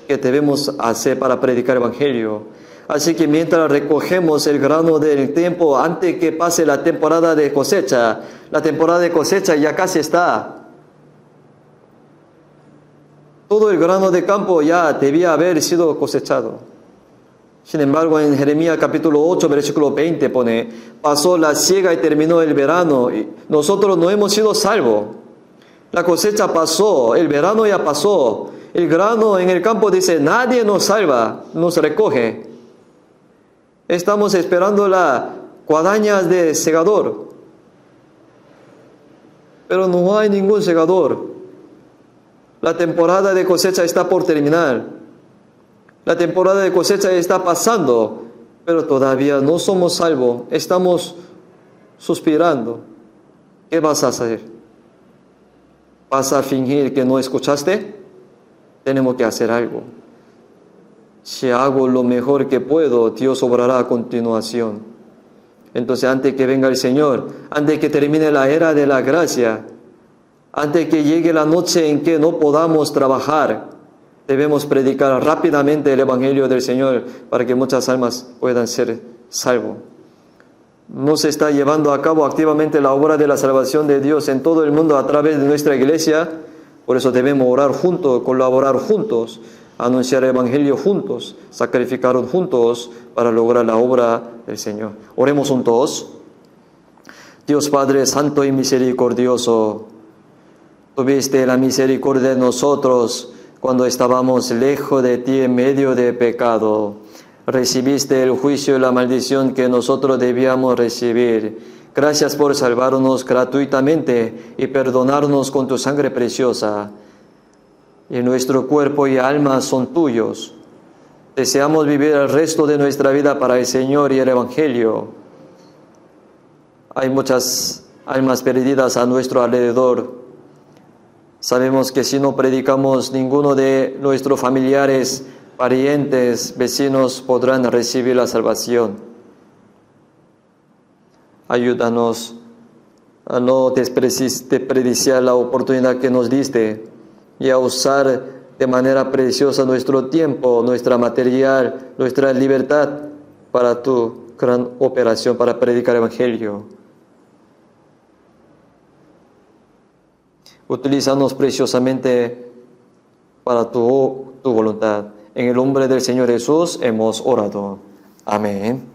que debemos hacer para predicar el Evangelio. Así que mientras recogemos el grano del tiempo, antes que pase la temporada de cosecha ya casi está. Todo el grano de campo ya debía haber sido cosechado. Sin embargo, en Jeremías capítulo 8, versículo 20 pone, pasó la siega y terminó el verano, y nosotros no hemos sido salvos. La cosecha pasó, el verano ya pasó, el grano en el campo dice, nadie nos salva, nos recoge. Estamos esperando las guadañas de segador, pero no hay ningún segador. La temporada de cosecha está por terminar. La temporada de cosecha está pasando, pero todavía no somos salvos. Estamos suspirando. ¿Qué vas a hacer? ¿Vas a fingir que no escuchaste? Tenemos que hacer algo. Si hago lo mejor que puedo, Dios obrará a continuación. Entonces, antes que venga el Señor, antes que termine la era de la gracia, antes que llegue la noche en que no podamos trabajar, debemos predicar rápidamente el Evangelio del Señor para que muchas almas puedan ser salvas. No se está llevando a cabo activamente la obra de la salvación de Dios en todo el mundo a través de nuestra iglesia. Por eso debemos orar juntos, colaborar juntos, anunciar el Evangelio juntos, sacrificar juntos para lograr la obra del Señor. Oremos juntos. Dios Padre Santo y misericordioso, tuviste la misericordia de nosotros cuando estábamos lejos de ti en medio de pecado. Recibiste el juicio y la maldición que nosotros debíamos recibir. Gracias por salvarnos gratuitamente y perdonarnos con tu sangre preciosa. Y nuestro cuerpo y alma son tuyos. Deseamos vivir el resto de nuestra vida para el Señor y el Evangelio. Hay muchas almas perdidas a nuestro alrededor. Sabemos que si no predicamos, ninguno de nuestros familiares, parientes, vecinos podrán recibir la salvación. Ayúdanos a no desperdiciar la oportunidad que nos diste y a usar de manera preciosa nuestro tiempo, nuestra material, nuestra libertad para tu gran operación, para predicar el Evangelio. Utilízanos preciosamente para tu voluntad. En el nombre del Señor Jesús hemos orado. Amén.